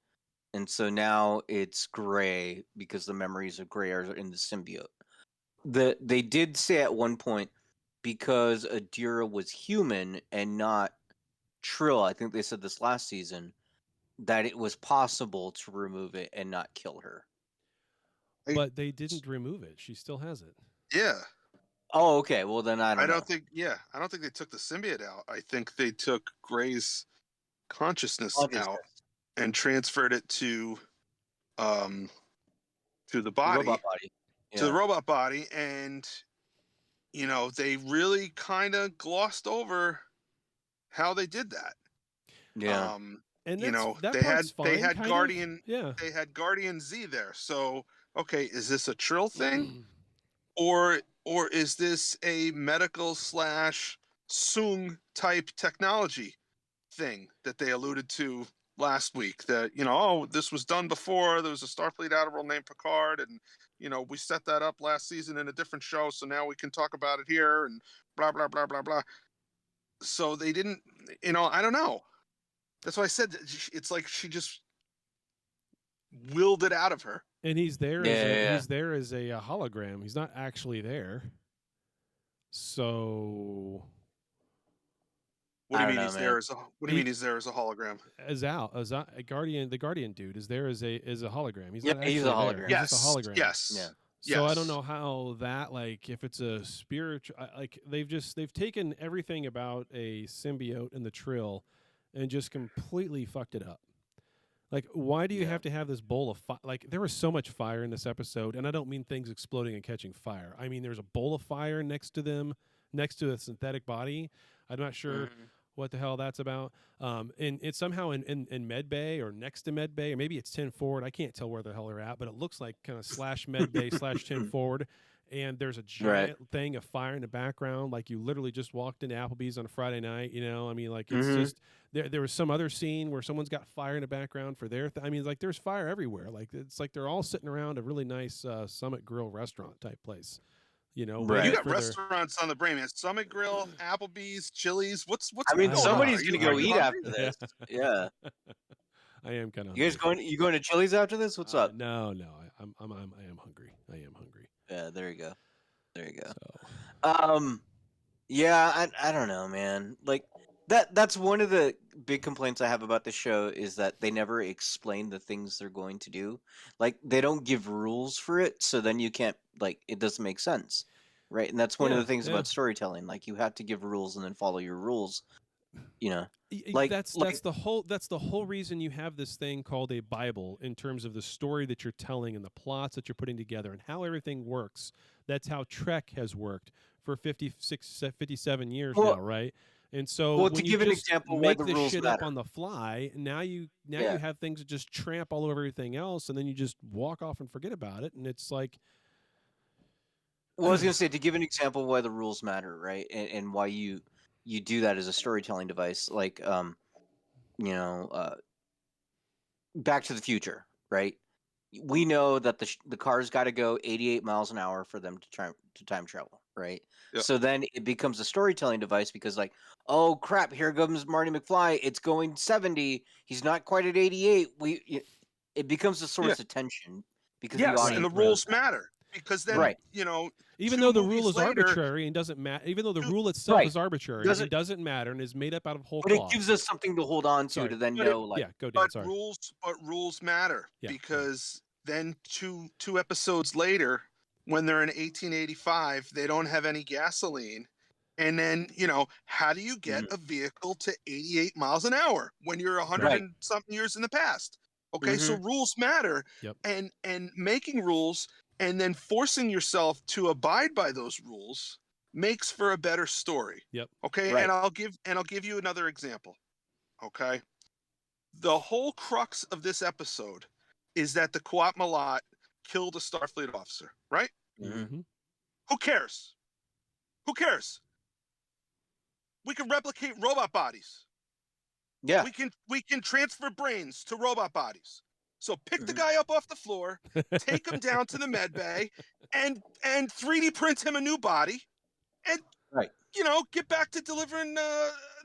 and so now it's gray because the memories of gray are in the symbiote. They did say at one point, because Adira was human and not Trill, I think they said this last season, that it was possible to remove it and not kill her. But they didn't remove it. She still has it. Yeah. Oh, okay. Well, then I don't know. I don't think they took the symbiote out. I think they took Gray's consciousness Consciousness. out and transferred it to the body, Robot body. to the robot body, and they really kind of glossed over how they did that. Yeah. And They part's had fine, kind of. Guardian Yeah. they had Guardian Z there. So okay, is this a Trill thing? Mm. Or is this a medical / Sung type technology thing that they alluded to last week? That this was done before. There was a Starfleet admiral named Picard, and we set that up last season in a different show, so now we can talk about it here, and blah blah blah blah blah. So they didn't. I don't know. That's why I said that it's like she just willed it out of her. And he's there. Yeah. He's there as a hologram. He's not actually there. So What do I you don't mean know, he's man. there as a? What do you mean he's there as a hologram? a Guardian, the Guardian dude is there as a hologram. He's Yeah, not he's actually a there. hologram. He's just a hologram. Yes. Yeah. So I Yes. don't know how that, like, if it's a spiritual, like they've taken everything about a symbiote and the Trill and just completely fucked it up. Like, why do you Yeah. have to have this bowl of fire? Like, there was so much fire in this episode, and I don't mean things exploding and catching fire. I mean, there's a bowl of fire next to them, next to a synthetic body. I'm not sure what the hell that's about. And it's somehow in Med Bay or next to Med Bay, or maybe it's 10 forward. I can't tell where the hell they're at, but it looks like kind of /Med Bay /10 forward. and there's a giant thing of fire in the background, like you literally just walked into Applebee's on a Friday night. You know, I mean, like it's just there was some other scene where someone's got fire in the background for their. I mean, like there's fire everywhere. Like it's like they're all sitting around a really nice Summit Grill restaurant type place. You know, You got restaurants on the brain, man. Summit Grill, Applebee's, Chili's. What's I mean, going somebody's on? gonna go eat after this. Yeah. I am kind of. You guys going? You going to Chili's after this? What's up? No, I am hungry. I am hungry. Yeah, there you go. There you go. So. Yeah, I don't know, man. Like that's one of the big complaints I have about the show is that they never explain the things they're going to do. Like they don't give rules for it, so then you can't it doesn't make sense. Right? And that's one of the things about storytelling. Like you have to give rules and then follow your rules. You know. That's the whole reason you have this thing called a Bible in terms of the story that you're telling and the plots that you're putting together and how everything works. That's how Trek has worked for 57 years now, right? And so when to you give an just example make why the this rules shit matter. up on the fly, now you have things that just tramp all over everything else, and then you just walk off and forget about it, and it's like. Well, I was gonna say to give an example why the rules matter, right? And why you do that as a storytelling device, like Back to the Future, right? We know that the car's got to go 88 miles an hour for them to time travel, right? Yep. So then it becomes a storytelling device because, like, oh crap, here comes Marty McFly. It's going 70. He's not quite at 88. It becomes a source of tension because the audience and the rules matter because then even though the rule is arbitrary and doesn't matter, even though the rule itself is arbitrary, it doesn't matter and is made up out of whole cloth. But it gives us something to hold on to then know. Go down. Sorry. Rules matter because then two episodes later, when they're in 1885, they don't have any gasoline, and then how do you get a vehicle to 88 miles an hour when you're 100 and something years in the past? Okay, so rules matter, and making rules. And then forcing yourself to abide by those rules makes for a better story. Yep. Okay. Right. And I'll give you another example. Okay. The whole crux of this episode is that the Quat Malat killed a Starfleet officer, right? Mm-hmm. Who cares? Who cares? We can replicate robot bodies. Yeah. We can transfer brains to robot bodies. So pick the guy up off the floor, take him down to the med bay, and 3D print him a new body, and get back to delivering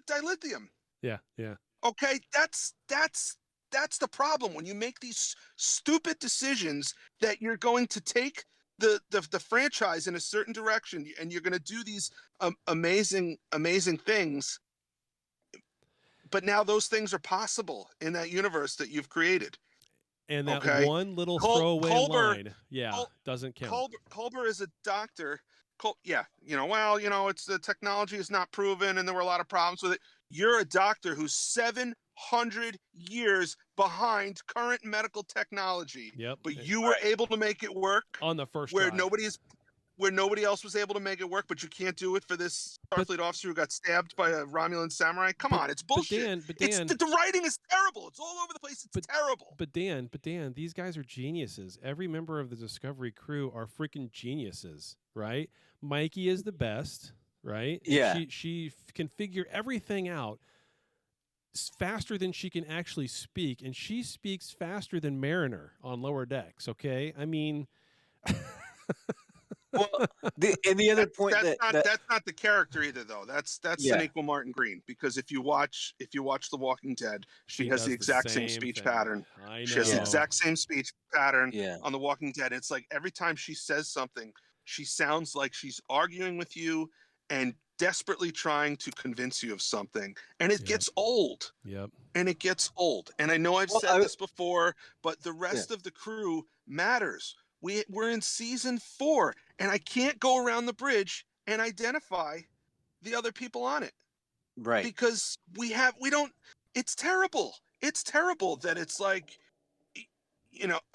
dilithium. Yeah. Okay, that's the problem when you make these stupid decisions that you're going to take the franchise in a certain direction, and you're going to do these amazing things. But now those things are possible in that universe that you've created. And that one little throwaway line, doesn't count. Culber is a doctor. It's the technology is not proven, and there were a lot of problems with it. You're a doctor who's 700 years behind current medical technology. Yep. But you were able to make it work on the first where try. nobody else was able to make it work, but you can't do it for this Starfleet officer who got stabbed by a Romulan samurai. Come on, it's bullshit. But Dan, the writing is terrible. It's all over the place. It's terrible. But Dan, these guys are geniuses. Every member of the Discovery crew are freaking geniuses, right? Mikey is the best, right? Yeah. She can figure everything out faster than she can actually speak, and she speaks faster than Mariner on lower decks. Okay, I mean. Well, the other point that's not the character either, though. That's Sonequa Martin Green, because if you watch The Walking Dead, she has the exact same speech pattern. She has the exact same speech pattern on The Walking Dead. It's like every time she says something, she sounds like she's arguing with you and desperately trying to convince you of something, and it gets old. Yep. And it gets old. And I know I've said this before, but the rest of the crew matters. We're in season 4, and I can't go around the bridge and identify the other people on it. Right. Because it's terrible. It's terrible that it's like,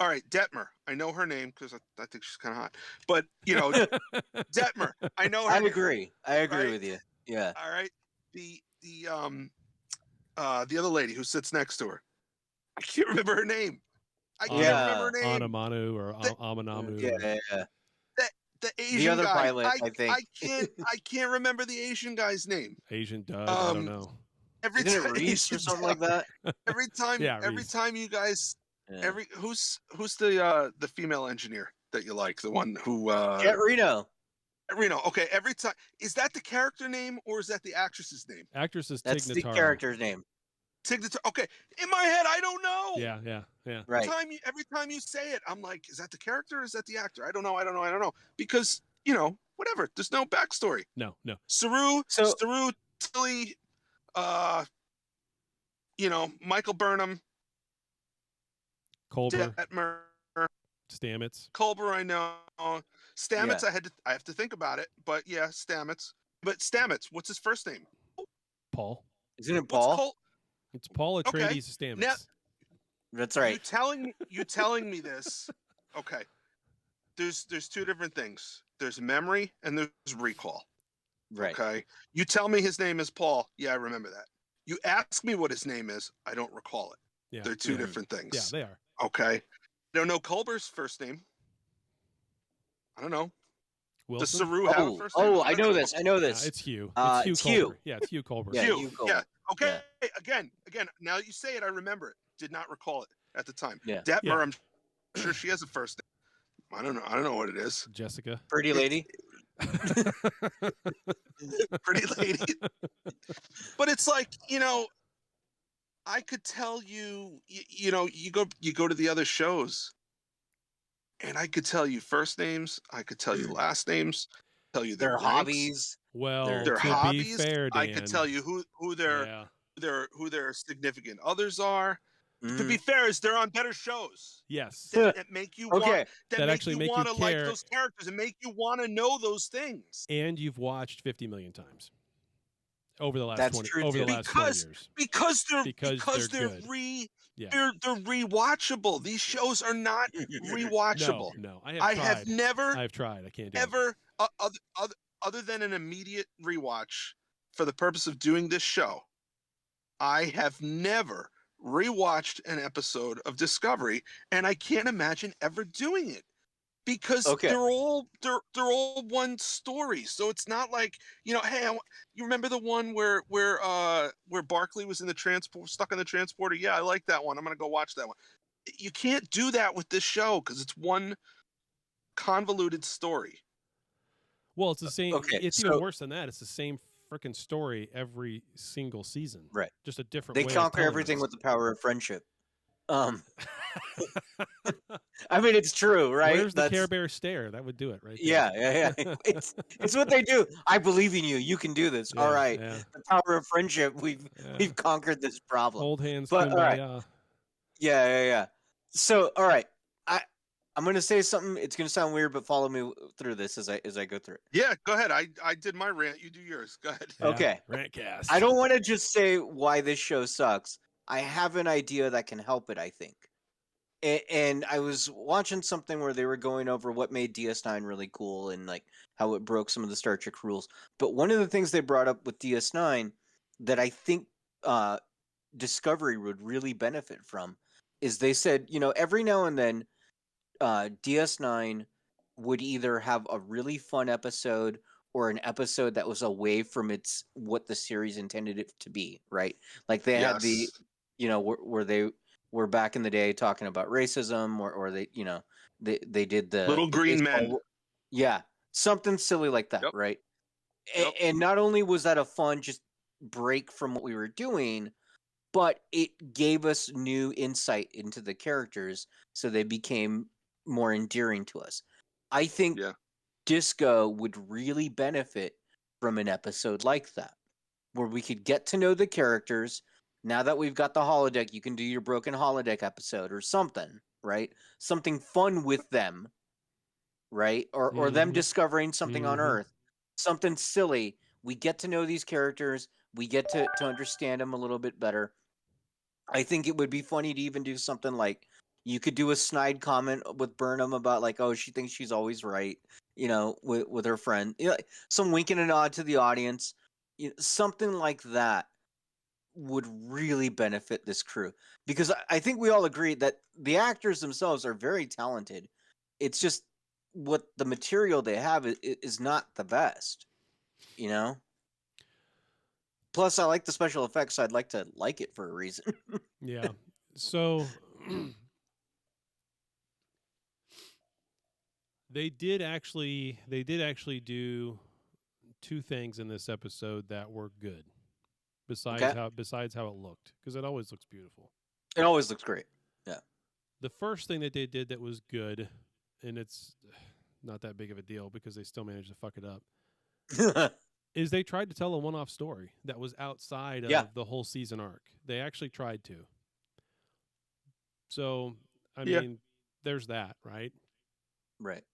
all right, Detmer. I know her name because I think she's kind of hot. But, Detmer. I know her I name. agree. I agree with you. Yeah. All right. The other lady who sits next to her. I can't remember her name. I can't remember her name. Anamanu or Amanamu. Yeah. the Asian the other guy. pilot, I think. I can't remember the Asian guy's name. Asian Doug. I don't know. Isn't it Reese or something like that? Every time, Yeah, every Reese. time you guys, Yeah. who's the female engineer that you like? The one who Jet Reno. Reno. Okay, every time, is that the character name or is that the actress's name? Actress is That's Tig the Notaro. character's name. Okay, in my head, I don't know. Yeah. Right. Every time you say it, I'm like, is that the character or is that the actor? I don't know. Because, whatever. There's no backstory. No. Saru, Tilly, Michael Burnham, Culber, Detmer, Stamets. Culber, I know. Stamets, I have to think about it, but yeah, Stamets. But Stamets, what's his first name? Paul. Isn't it Paul? It's Paul Atreides Stamets. Now, That's right. You telling me this? Okay. There's two different things. There's memory and there's recall. Right. Okay. You tell me his name is Paul. Yeah, I remember that. You ask me what his name is. I don't recall it. Yeah. They're two different things. Yeah, they are. Okay. I don't know Culber's first name. I don't know. Wilson? Does Saru have a first name? I know this. It's Hugh. It's Hugh. Culber. Yeah, it's Hugh Culber. Yeah, Hugh. Hugh Culber. Yeah. Okay. Yeah. Again. Now you say it, I remember it. Did not recall it at the time. Yeah. Detmer, Yeah. I'm sure she has a first name. I don't know. I don't know what it is. Jessica. Pretty lady. Pretty lady. But it's like, I could tell you, you go to the other shows, and I could tell you first names, I could tell you last names, tell you their Their ranks, hobbies. Well, their to hobbies. be fair, Dan, I could tell you who their significant others are. To be fair, is they're on better shows. Yes. That make you want That actually make you want to like care. those characters and make you want to know those things. And you've watched 50 million times over the last That's 20 true, over the too. last 20 years. Because they're they're good. they're rewatchable. These shows are not rewatchable. No. I have never I've tried. I can't do ever other than an immediate rewatch for the purpose of doing this show. I have never rewatched an episode of Discovery, and I can't imagine ever doing it because they're all one story. So it's not like, hey, you remember the one where Barclay was in the transport, stuck in the transporter? Yeah, I like that one. I'm gonna go watch that one. You can't do that with this show because it's one convoluted story. Well, it's the same. Okay, It's even worse than that. It's the same freaking story every single season. Right. Just a different They way conquer of everything telling with the power of friendship. I mean, it's true, right? Where's the Care Bear stare? That would do it, right? Yeah. It's what they do. I believe in you. You can do this. All right. Yeah. The power of friendship. We've conquered this problem. Hold hands. But all right. kumbaya. Yeah. So, all right. I'm gonna say something. It's gonna sound weird, but follow me through this as I go through it. Yeah, go ahead. I did my rant. You do yours. Go ahead. Yeah, Okay. Rantcast. I don't want to just say why this show sucks. I have an idea that can help it, I think. And I was watching something where they were going over what made DS9 really cool and like how it broke some of the Star Trek rules. But one of the things they brought up with DS9 that I think Discovery would really benefit from is they said, every now and then DS9 would either have a really fun episode or an episode that was away from what the series intended it to be, right? Like they had the, where they were back in the day talking about racism, or they, they did the Little Green Men. Yeah, something silly like that, right? Yep. And not only was that a fun just break from what we were doing, but it gave us new insight into the characters, so they became more endearing to us. I think Disco would really benefit from an episode like that, where we could get to know the characters. Now that we've got the holodeck, you can do your broken holodeck episode or something, right? Something fun with them, right? Or them discovering something on Earth. Something silly. We get to know these characters. We get to understand them a little bit better. I think it would be funny to even do something like, you could do a snide comment with Burnham about like, oh, she thinks she's always right, with her friend. Some wink and a nod to the audience. Something like that would really benefit this crew, because I think we all agree that the actors themselves are very talented. It's just what the material they have is not the best, you know. Plus, I like the special effects, so I'd like to like it for a reason. Yeah. So they did actually do two things in this episode that were good. Besides how it looked, because it always looks beautiful. It always looks great. Yeah. The first thing that they did that was good, and it's not that big of a deal because they still managed to fuck it up, is they tried to tell a one-off story that was outside of the whole season arc. They actually tried to. So, I mean, there's that, right? Right.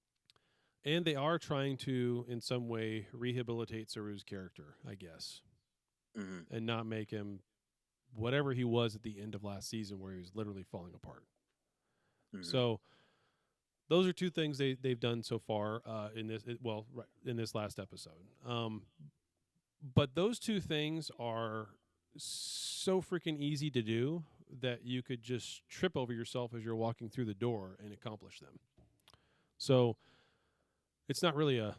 And they are trying to, in some way, rehabilitate Saru's character, I guess. Mm-hmm. And not make him whatever he was at the end of last season where he was literally falling apart. Mm-hmm. So those are two things they've done so far in this last episode. But those two things are so freaking easy to do that you could just trip over yourself as you're walking through the door and accomplish them. So it's not really a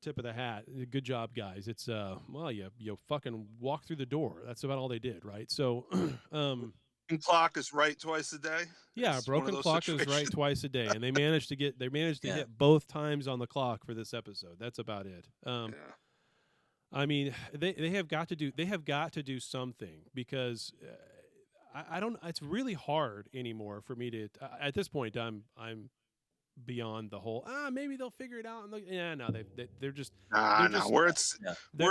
tip of the hat. Good job, guys. It's you fucking walk through the door. That's about all they did, right? So, clock is right twice a day. Yeah, broken clock is right twice a day, and they managed to hit both times on the clock for this episode. That's about it. I mean, they have got to do something because I don't. It's really hard anymore for me to. At this point, I'm beyond the whole maybe they'll figure it out and they're just we're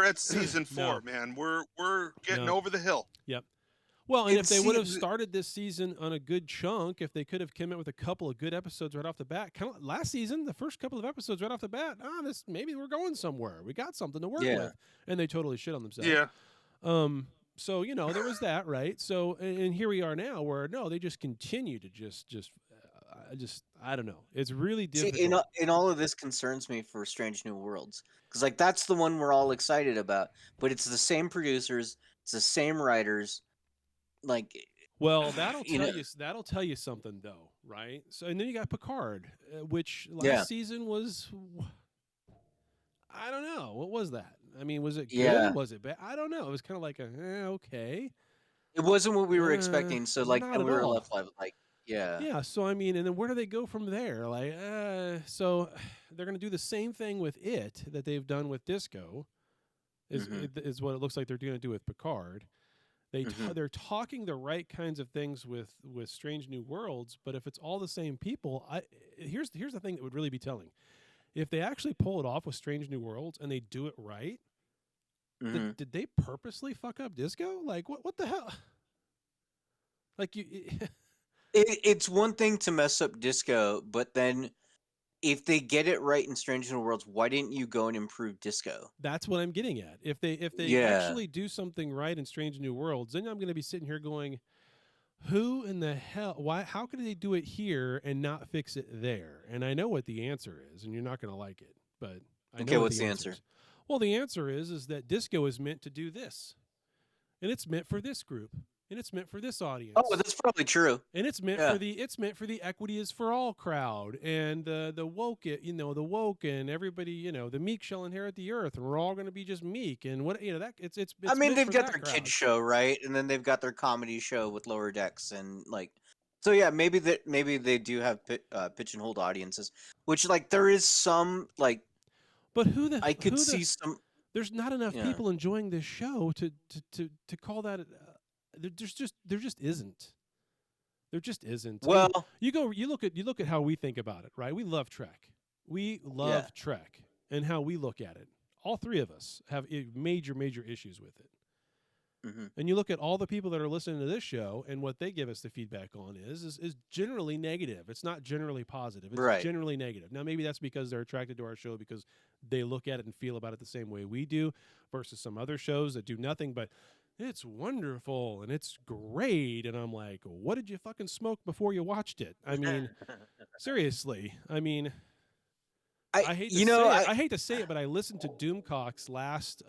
at season 4, man. We're getting over the hill. Yep. Well, and if they would have started this season on a good chunk, if they could have come in with a couple of good episodes right off the bat, kind of last season, the first couple of episodes right off the bat, maybe we're going somewhere. We got something to work with, and they totally shit on themselves. Yeah. So there was that, right? So and here we are now, where they just continue to just I don't know. It's really difficult. See, and all of this concerns me for Strange New Worlds, because that's the one we're all excited about, but it's the same producers, it's the same writers. Well, that'll tell you something though, right? So and then you got Picard, which last season was, I don't know, what was that? I mean, was it good? Yeah. Was it bad? I don't know. It was kind of like okay. It wasn't what we were expecting, so we were all. left yeah. So I mean, and then where do they go from there? So they're going to do the same thing with it that they've done with Disco, is what it looks like they're going to do with Picard. They're talking the right kinds of things with Strange New Worlds, but if it's all the same people, here's the thing that would really be telling. If they actually pull it off with Strange New Worlds and they do it right, did they purposely fuck up Disco? Like what the hell? Like you. It's one thing to mess up Disco, but then if they get it right in Strange New Worlds, why didn't you go and improve Disco? That's what I'm getting at. If they actually do something right in Strange New Worlds, then I'm going to be sitting here going, who in the hell? Why? How could they do it here and not fix it there? And I know what the answer is, and you're not going to like it, but I know what's the answer? Well, the answer is that Disco is meant to do this, and it's meant for this group. And it's meant for this audience. Oh, that's probably true. And it's meant for the equity is for all crowd and the woke and everybody, the meek shall inherit the earth, and we're all going to be just meek and what it's. I mean, they've got their kids show, right, and then they've got their comedy show with Lower Decks, and so yeah, maybe they do have pigeonholed audiences, which there is some But some. There's not enough people enjoying this show to call that. There just isn't. There just isn't. Well, you look at how we think about it, right? We love Trek. We love Trek and how we look at it. All three of us have major issues with it. Mm-hmm. And you look at all the people that are listening to this show, and what they give us the feedback on is generally negative. It's not generally positive. It's generally negative. Now, maybe that's because they're attracted to our show because they look at it and feel about it the same way we do, versus some other shows that do nothing but. It's wonderful and it's great. And I'm like, what did you fucking smoke before you watched it? I mean, seriously. I mean, I hate to say it, but I listened to Doomcock's last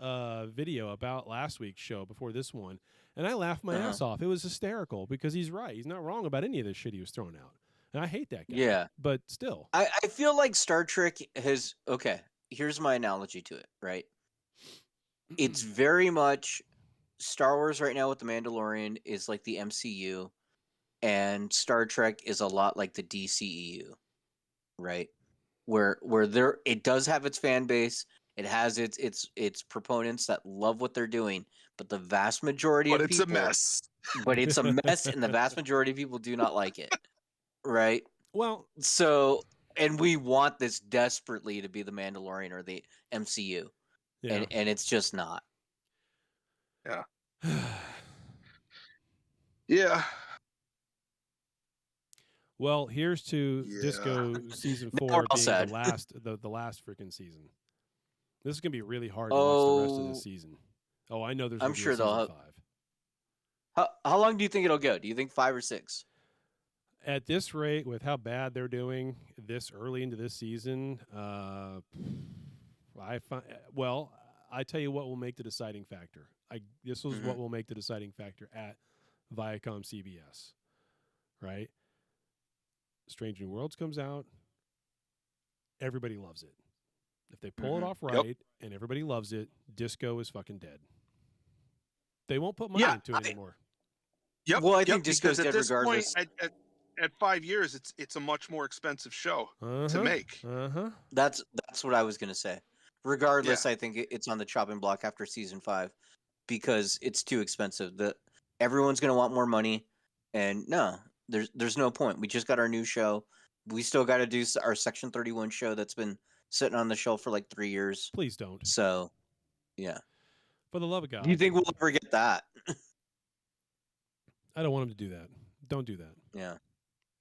video about last week's show before this one, and I laughed my ass off. It was hysterical because he's right. He's not wrong about any of this shit he was throwing out. And I hate that guy. Yeah. But still. I feel like Star Trek has... Okay, here's my analogy to it, right? It's very much... Star Wars right now with The Mandalorian is like the MCU, and Star Trek is a lot like the DCEU, right? Where there it does have its fan base, it has its proponents that love what they're doing, but the vast majority But of it's people, a mess. But it's a mess, and the vast majority of people do not like it, right? Well, so and we want this desperately to be the Mandalorian or the MCU, yeah. and it's just not. Yeah. Yeah. Well, here's to Disco season 4 being the last freaking season. This is gonna be really hard to watch the rest of this season. Oh, I know there's. I'm sure they'll have 5. How long do you think it'll go? Do you think 5 or 6? At this rate, with how bad they're doing this early into this season, I tell you what will make the deciding factor. This was what will make the deciding factor at Viacom CBS, right? Strange New Worlds comes out, everybody loves it. If they pull it off right and everybody loves it, Disco is fucking dead. They won't put money into it anymore. Yep. Well, I think Disco's dead regardless. Point, at 5 years, it's a much more expensive show to make. That's what I was gonna say. Regardless, I think it's on the chopping block after season 5 because it's too expensive. Everyone's gonna want more money, and no, there's no point. We just got our new show. We still got to do our Section 31 show that's been sitting on the shelf for like 3 years. Please don't. So, yeah. For the love of God. Do you think we'll ever get that? I don't want them to do that. Don't do that. Yeah.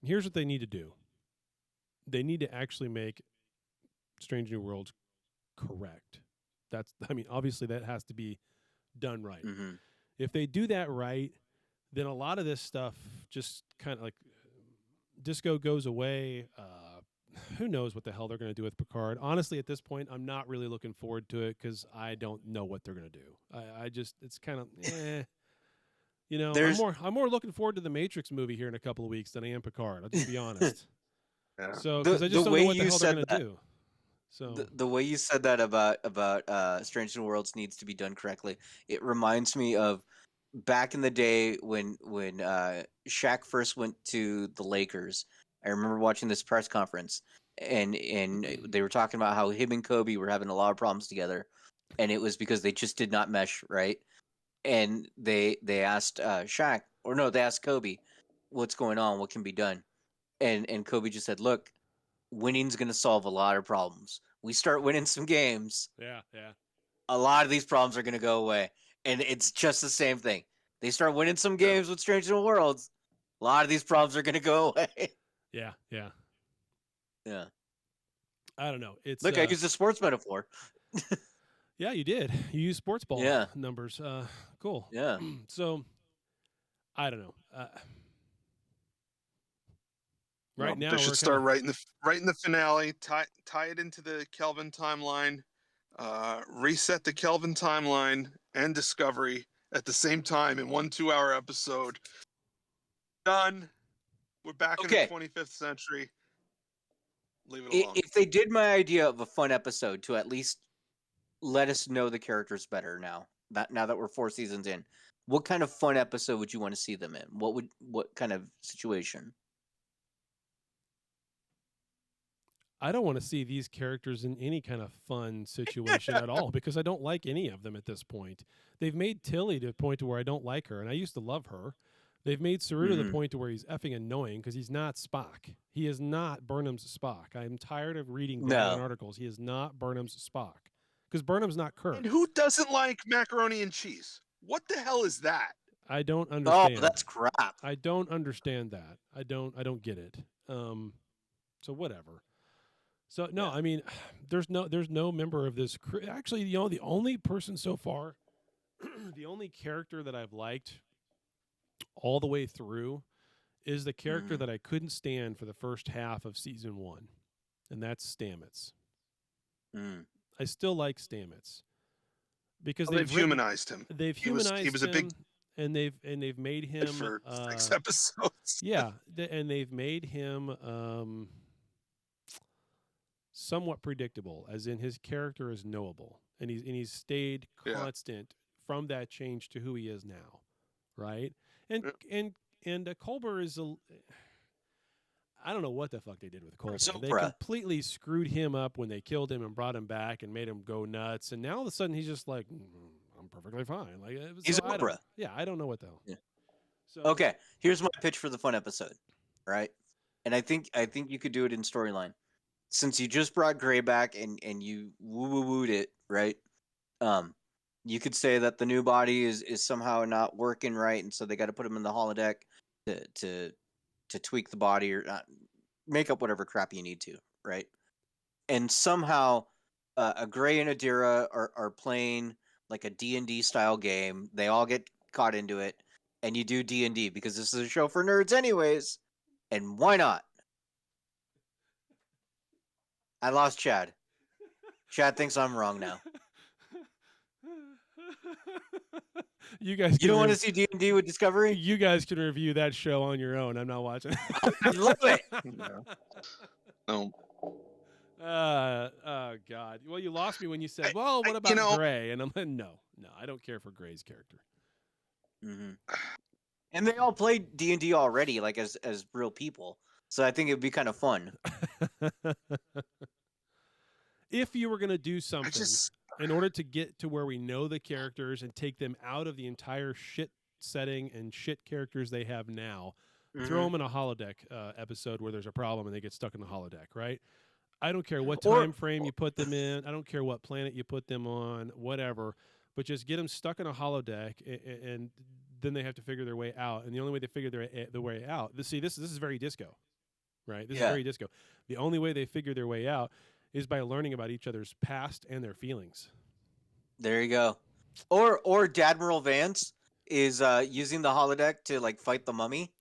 Here's what they need to do. They need to actually make Strange New Worlds correct. Obviously that has to be done right. If they do that right, then a lot of this stuff just kind of like Disco goes away. Who knows what the hell they're going to do with Picard? Honestly, at this point, I'm not really looking forward to it because I don't know what they're going to do. It's kind of, You know, I'm more looking forward to the Matrix movie here in a couple of weeks than I am Picard. I'll just be honest. So because I just don't know what the hell they're going to do. So the way you said that about Strange New Worlds needs to be done correctly, it reminds me of back in the day when Shaq first went to the Lakers. I remember watching this press conference, and they were talking about how him and Kobe were having a lot of problems together, and it was because they just did not mesh right. And they asked Shaq, they asked Kobe, what's going on? What can be done? And Kobe just said, look, winning's going to solve a lot of problems. We start winning some games. Yeah. A lot of these problems are going to go away. And it's just the same thing. They start winning some games with Strange New Worlds. A lot of these problems are going to go away. Yeah. I don't know. Look, I used a sports metaphor. Yeah, you did. You used sports ball numbers. Cool. Yeah. So, I don't know. Right now, they should start right in the finale. Tie it into the Kelvin timeline. Reset the Kelvin timeline and Discovery at the same time in 1 2-hour episode. Done. We're back in the 25th century. Leave it alone. If they did my idea of a fun episode to at least let us know the characters better now that we're 4 seasons in, what kind of fun episode would you want to see them in? What kind of situation? I don't want to see these characters in any kind of fun situation at all because I don't like any of them at this point. They've made Tilly to the point to where I don't like her, and I used to love her. They've made Saru to the point to where he's effing annoying because he's not Spock. He is not Burnham's Spock. I'm tired of reading articles. He is not Burnham's Spock because Burnham's not Kirk. And who doesn't like macaroni and cheese? What the hell is that? I don't understand. Oh, that's crap. I don't understand that. I don't get it. So whatever. So no, I mean, there's no member of this crew. Actually, the only person so far, the only character that I've liked all the way through is the character that I couldn't stand for the first half of season 1, and that's Stamets. I still like Stamets because they've humanized him. They've humanized him. He was a big and they've made him for 6 episodes. yeah, and they've made him somewhat predictable, as in his character is knowable, and he's stayed constant from that change to who he is now, right? And Culber is I don't know what the fuck they did with Culber. They completely screwed him up when they killed him and brought him back and made him go nuts. And now all of a sudden he's just like, I'm perfectly fine. Like he's Oprah. I don't know what the hell. Yeah. So, okay, here's my pitch for the fun episode, right? And I think you could do it in storyline. Since you just brought Gray back and you woo-wooed it, right? You could say that the new body is somehow not working right, and so they got to put him in the holodeck to tweak the body or not, make up whatever crap you need to, right? And somehow a Gray and Adira are playing like a D&D style game. They all get caught into it, and you do D&D because this is a show for nerds anyways. And why not? I lost Chad. Chad thinks I'm wrong now. You guys, you don't want to see D&D with Discovery? You guys can review that show on your own. I'm not watching. I love it. No. Oh God. Well, you lost me when you said, "Well, what about Gray?" And I'm like, "No, I don't care for Gray's character." Mm-hmm. And they all played D&D already, like as real people. So I think it'd be kind of fun. If you were going to do something in order to get to where we know the characters and take them out of the entire shit setting and shit characters they have now, throw them in a holodeck episode where there's a problem and they get stuck in the holodeck, right? I don't care what time frame you put them in. I don't care what planet you put them on, whatever. But just get them stuck in a holodeck, and then they have to figure their way out. And the only way they figure their way out, this is very disco, right? This is very disco. The only way they figure their way out is by learning about each other's past and their feelings. There you go. Or Dadmiral Vance is using the holodeck to like fight the mummy,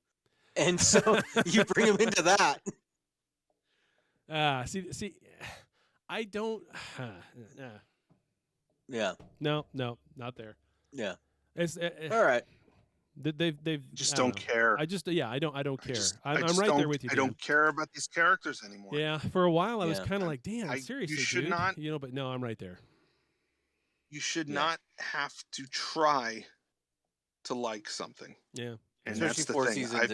and so you bring him into that. See, I don't. Yeah. No, not there. Yeah. It's all right. They've just don't care. I don't care. I'm right there with you. I don't care about these characters anymore. Yeah, for a while I was kind of like, damn, seriously, you should dude. not. But no, I'm right there. You should not have to try to like something. Yeah, and that's the thing. I've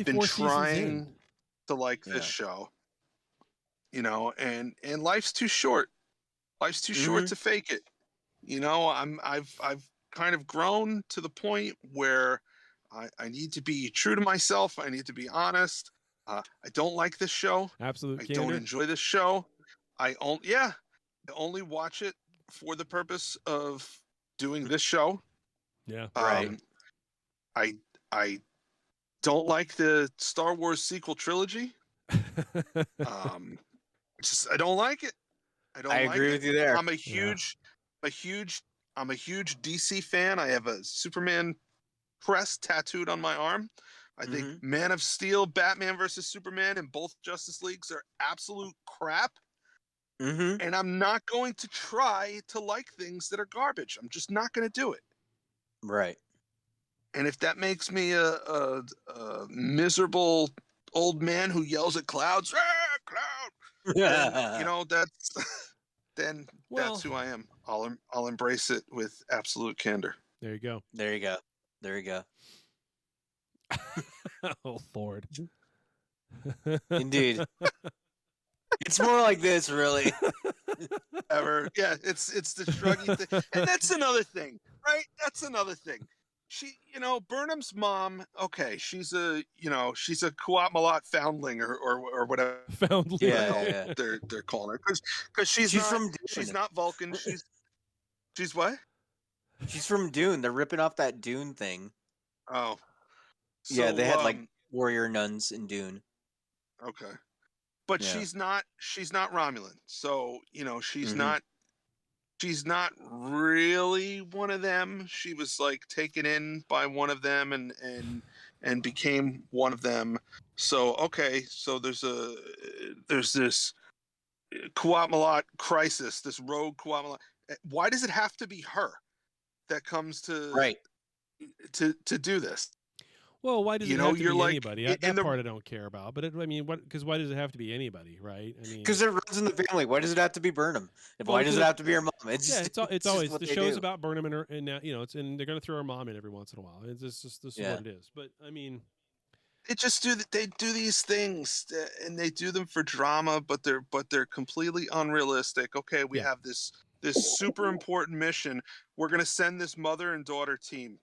been trying to like this show. And life's too short. Life's too short to fake it. I've kind of grown to the point where I need to be true to myself. I need to be honest. I don't like this show. Absolutely. I don't enjoy this show. I only watch it for the purpose of doing this show. Yeah. Right. I don't like the Star Wars sequel trilogy. I don't like it. I agree with you there. I'm a huge DC fan. I have a Superman crest tattooed on my arm. I think Man of Steel, Batman versus Superman, and both Justice Leagues are absolute crap. And I'm not going to try to like things that are garbage. I'm just not going to do it. Right. And if that makes me a miserable old man who yells at clouds, cloud, then that's who I am. I'll embrace it with absolute candor. There you go. There you go. There you go. Oh Lord. Indeed. It's more like this, really. Yeah, it's the shruggy thing. And that's another thing, right? That's another thing. She, Burnham's mom, okay, she's a Kuat-Malat foundling or whatever. Foundling. Yeah. They're calling her because she's not Vulcan. She's what? She's from Dune. They're ripping off that Dune thing. Oh. So, yeah, they had like warrior nuns in Dune. Okay. But she's not Romulan. So, she's not really one of them. She was like taken in by one of them and became one of them. So, okay, so there's this Kuat-Malat crisis, this rogue Kuat-Malat. Why does it have to be her that comes to to do this. Well, why does You it know, have to you're be like anybody? That part I don't care about. But I mean, what? Because why does it have to be anybody, right? I mean, Because it runs in the family. Why does it have to be Burnham? Well, Why does it because have to be her mom? It's yeah, just, it's just always what the they show's do. about Burnham and her, and now and they're gonna throw her mom in every once in a while. It's just this is Yeah. what it is. But I mean, they do these things and they do them for drama, but they're completely unrealistic. Okay, we Yeah. have this super important mission. We're gonna send this mother and daughter team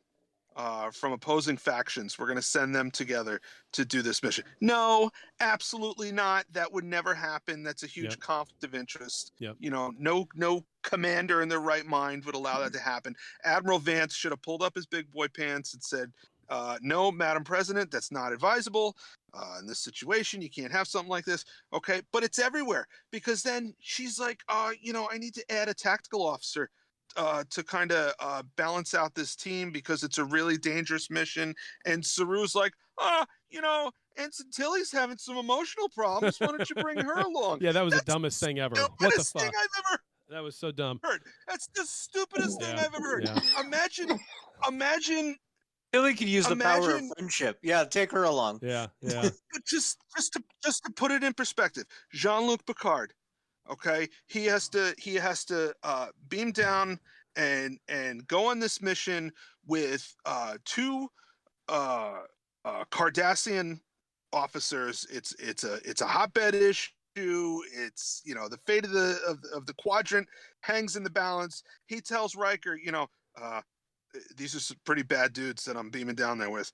from opposing factions. We're going to send them together to do this mission. No, absolutely not. That would never happen. That's a huge Yep. conflict of interest. Yep. You know, no commander in their right mind would allow that to happen. Admiral Vance should have pulled up his big boy pants and said, no, Madam President, that's not advisable. In this situation, you can't have something like this. Okay, but it's everywhere, because then she's like, you know, I need to add a tactical officer to kind of balance out this team because it's a really dangerous mission. And Saru's like, you know, Ensign Tilly's having some emotional problems. Why don't you bring her along? Yeah, that was That's the dumbest thing ever. What the stupidest fuck? thing I've ever That was so dumb. heard. That's the stupidest thing Yeah, I've ever heard. yeah. Imagine. Tilly could use the power of Imagine- friendship. Yeah, take her along. Yeah. But just to put it in perspective, Jean-Luc Picard, okay, he has to beam down and go on this mission with two Cardassian officers. It's a hotbed issue. It's, you know, the fate of the quadrant hangs in the balance. He tells Riker, you know, these are some pretty bad dudes that I'm beaming down there with.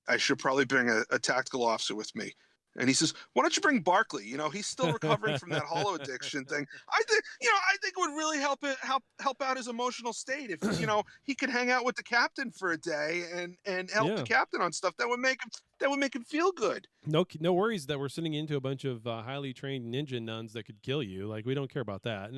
I should probably bring a tactical officer with me. And he says, why don't you bring Barclay? You know, he's still recovering from that holo addiction thing. I think it would really help out his emotional state if, you know, he could hang out with the captain for a day and help the captain on stuff that would make him feel good. No worries that we're sending into a bunch of highly trained ninja nuns that could kill you. Like, we don't care about that.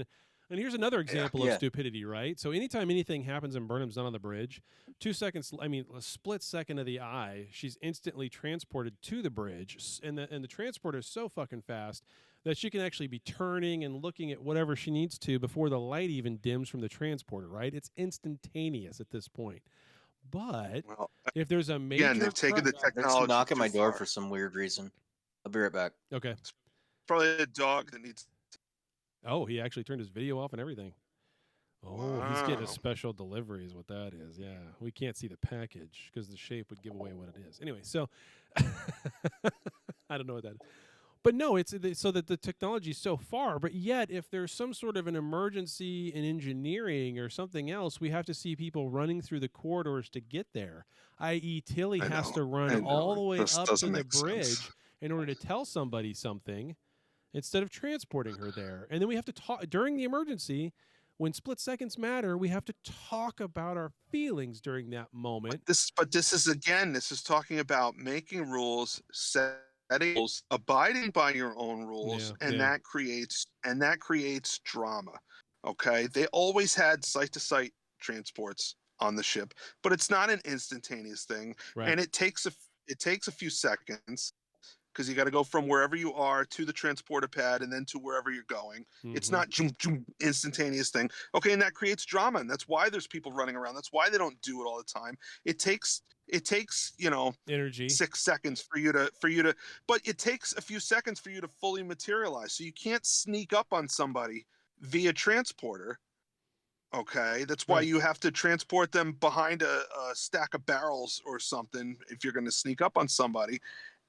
And here's another example of stupidity, right? So anytime anything happens and Burnham's not on the bridge, 2 seconds, I mean, a split second of the eye, she's instantly transported to the bridge. And the transporter is so fucking fast that she can actually be turning and looking at whatever she needs to before the light even dims from the transporter, right? It's instantaneous at this point. But if there's a major... Again, they've taken the technology. There's knock at my door for some weird reason. I'll be right back. Okay. It's probably a dog that needs... Oh, he actually turned his video off and everything. Oh, he's getting a special delivery is what that is. Yeah, we can't see the package because the shape would give away what it is. Anyway, so I don't know what that is. But no, it's so that the technology is so far, but yet if there's some sort of an emergency in engineering or something else, we have to see people running through the corridors to get there, i.e. Tilly has to run all the way up to the bridge in order to tell somebody something instead of transporting her there. And then we have to talk during the emergency. When split seconds matter, we have to talk about our feelings during that moment. But this is talking about making rules, setting rules, abiding by your own rules, and that creates drama. Okay, they always had site-to-site transports on the ship, but it's not an instantaneous thing, and it takes a few seconds. Because you got to go from wherever you are to the transporter pad and then to wherever you're going. Mm-hmm. It's not instantaneous thing. Okay, and that creates drama, and that's why there's people running around. That's why they don't do it all the time. It takes energy, 6 seconds for you to, but it takes a few seconds for you to fully materialize. So you can't sneak up on somebody via transporter. Okay, that's why you have to transport them behind a stack of barrels or something if you're going to sneak up on somebody.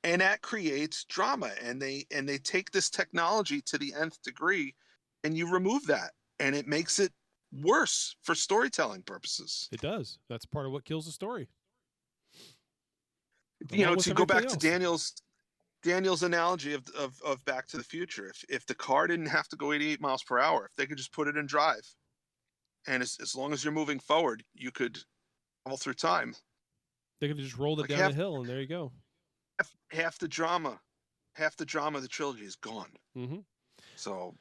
And that creates drama, and they take this technology to the nth degree, and you remove that, and it makes it worse for storytelling purposes. It does. That's part of what kills the story. You know, to go back to Daniel's analogy of Back to the Future, if the car didn't have to go 88 miles per hour, if they could just put it in drive, and as long as you're moving forward, you could travel through time. They could have just rolled it down the hill, and there you go. Half the drama of the trilogy is gone. Mm-hmm. So,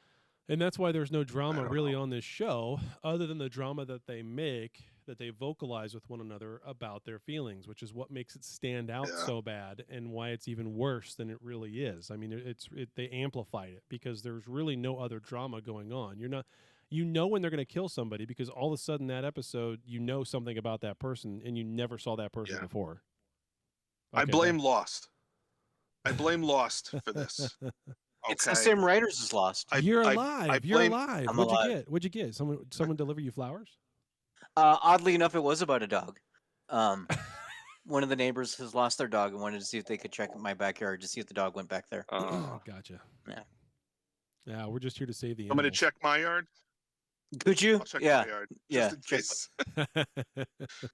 and that's why there's no drama really on this show, other than the drama that they make, that they vocalize with one another about their feelings, which is what makes it stand out so bad, and why it's even worse than it really is. I mean, they amplified it because there's really no other drama going on. you know when they're going to kill somebody because all of a sudden that episode, you know something about that person and you never saw that person before. I blame Lost. I blame Lost for this. It's the same writers as Lost. You're alive. You're alive. I'm What'd alive. you get? What'd you get? Someone deliver you flowers? Oddly enough, it was about a dog. One of the neighbors has lost their dog and wanted to see if they could check my backyard to see if the dog went back there. Gotcha. Yeah. Yeah, we're just here to save the I'm going to animals. check my yard. Could you? I'll check Yeah. my yard. Yeah. Just in case.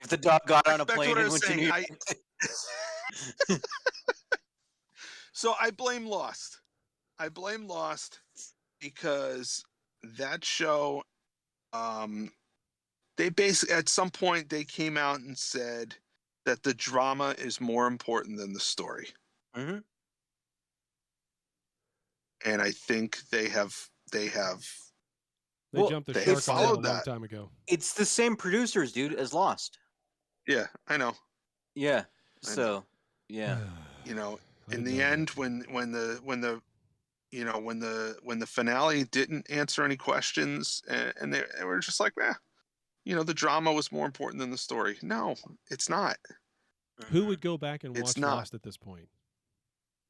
If the dog got on a Back to plane what I and was went to saying, New York. So I blame Lost. I blame Lost because that show, they basically, at some point, they came out and said that the drama is more important than the story. Mm-hmm. And I think they have. They Well, jumped the they shark on that a followed long that. time ago. It's the same producers, dude, as Lost. Yeah, I know. Yeah. I know. So, yeah. You know, I in know the that. end, when the finale didn't answer any questions, and they were just like, the drama was more important than the story. No, it's not. Who would go back and It's watch not. Lost at this point?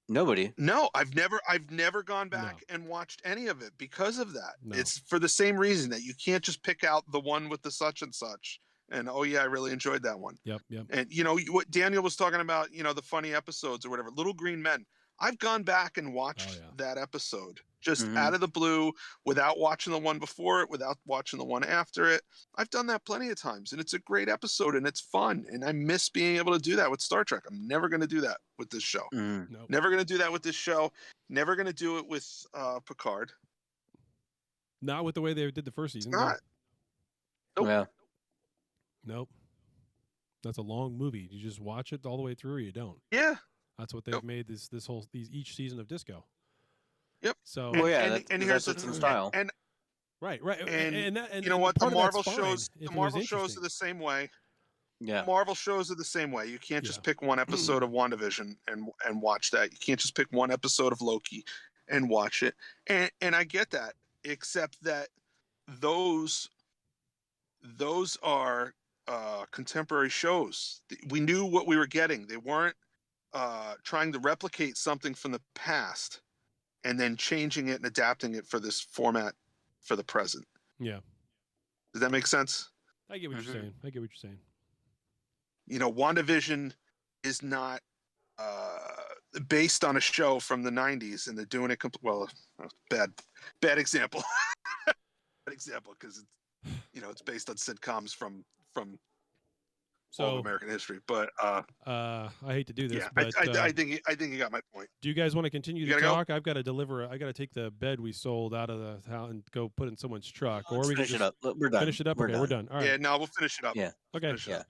Nobody. No, I've never gone back and watched any of it because of that. No. It's for the same reason that you can't just pick out the one with the such and such. And oh yeah, I really enjoyed that one. Yep. And what Daniel was talking about, the funny episodes or whatever, Little Green Men. I've gone back and watched that episode just out of the blue without watching the one before it, without watching the one after it. I've done that plenty of times, and it's a great episode and it's fun. And I miss being able to do that with Star Trek. I'm never going to do that with this show. Mm. Nope. Never going to do that with this show. Never going to do it with Picard. Not with the way they did the first season. Not. Nope. Yeah. Nope. That's a long movie. You just watch it all the way through, or you don't. Yeah. That's what they've made this whole each season of Disco. Yep. So Well, yeah, and that's here's what's the in style. And right. and that, you know what? The part of that's Marvel fine shows. if The it was Marvel shows interesting. are the same way. Yeah. Marvel shows are the same way. You can't just pick one episode of WandaVision and watch that. You can't just pick one episode of Loki and watch it. And I get that, except that those are contemporary shows. We knew what we were getting. They weren't trying to replicate something from the past and then changing it and adapting it for this format for the present. Yeah. Does that make sense? I get what you're saying. I get what you're saying. WandaVision is not based on a show from the 90s, and they're doing it bad example. Bad example, because it's based on sitcoms from all of American history. But I hate to do this, yeah, but I think you got my point. do you guys want to continue You to gotta talk? I've got to deliver. I got to take the bed we sold out of the house and go put it in someone's truck, or we can Finish just it up. We're done. finish it up. Okay, we're done. All right. Yeah, no, we'll finish it up. Yeah. Okay. Finish it up.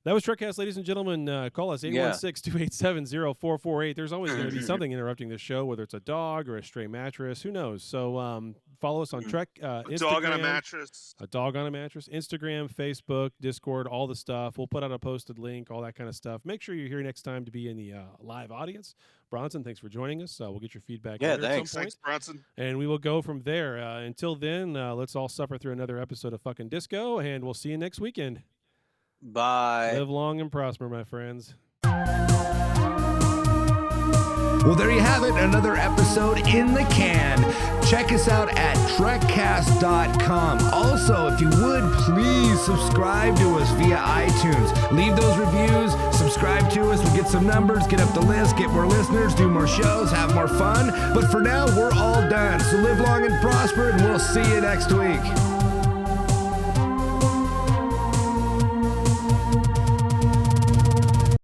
That was Trekcast, ladies and gentlemen. Call us 816-287-0448. There's always going to be something interrupting this show, whether it's a dog or a stray mattress. Who knows? So follow us on Trek. Instagram, Dog on a mattress. A dog on a mattress. Instagram, Facebook, Discord, all the stuff. We'll put out a posted link, all that kind of stuff. Make sure you're here next time to be in the live audience. Bronson, thanks for joining us. We'll get your feedback Yeah, later thanks. at some point. Thanks, Bronson. And we will go from there. Until then, let's all suffer through another episode of fucking Disco, and we'll see you next weekend. Bye. Live long and prosper, my friends. Well, there you have it, another episode in the can. Check us out at Trekcast.com. Also, if you would, please subscribe to us via iTunes. Leave those reviews, subscribe to us, we'll get some numbers, get up the list, get more listeners, do more shows, have more fun. But for now, we're all done. So live long and prosper, and we'll see you next week.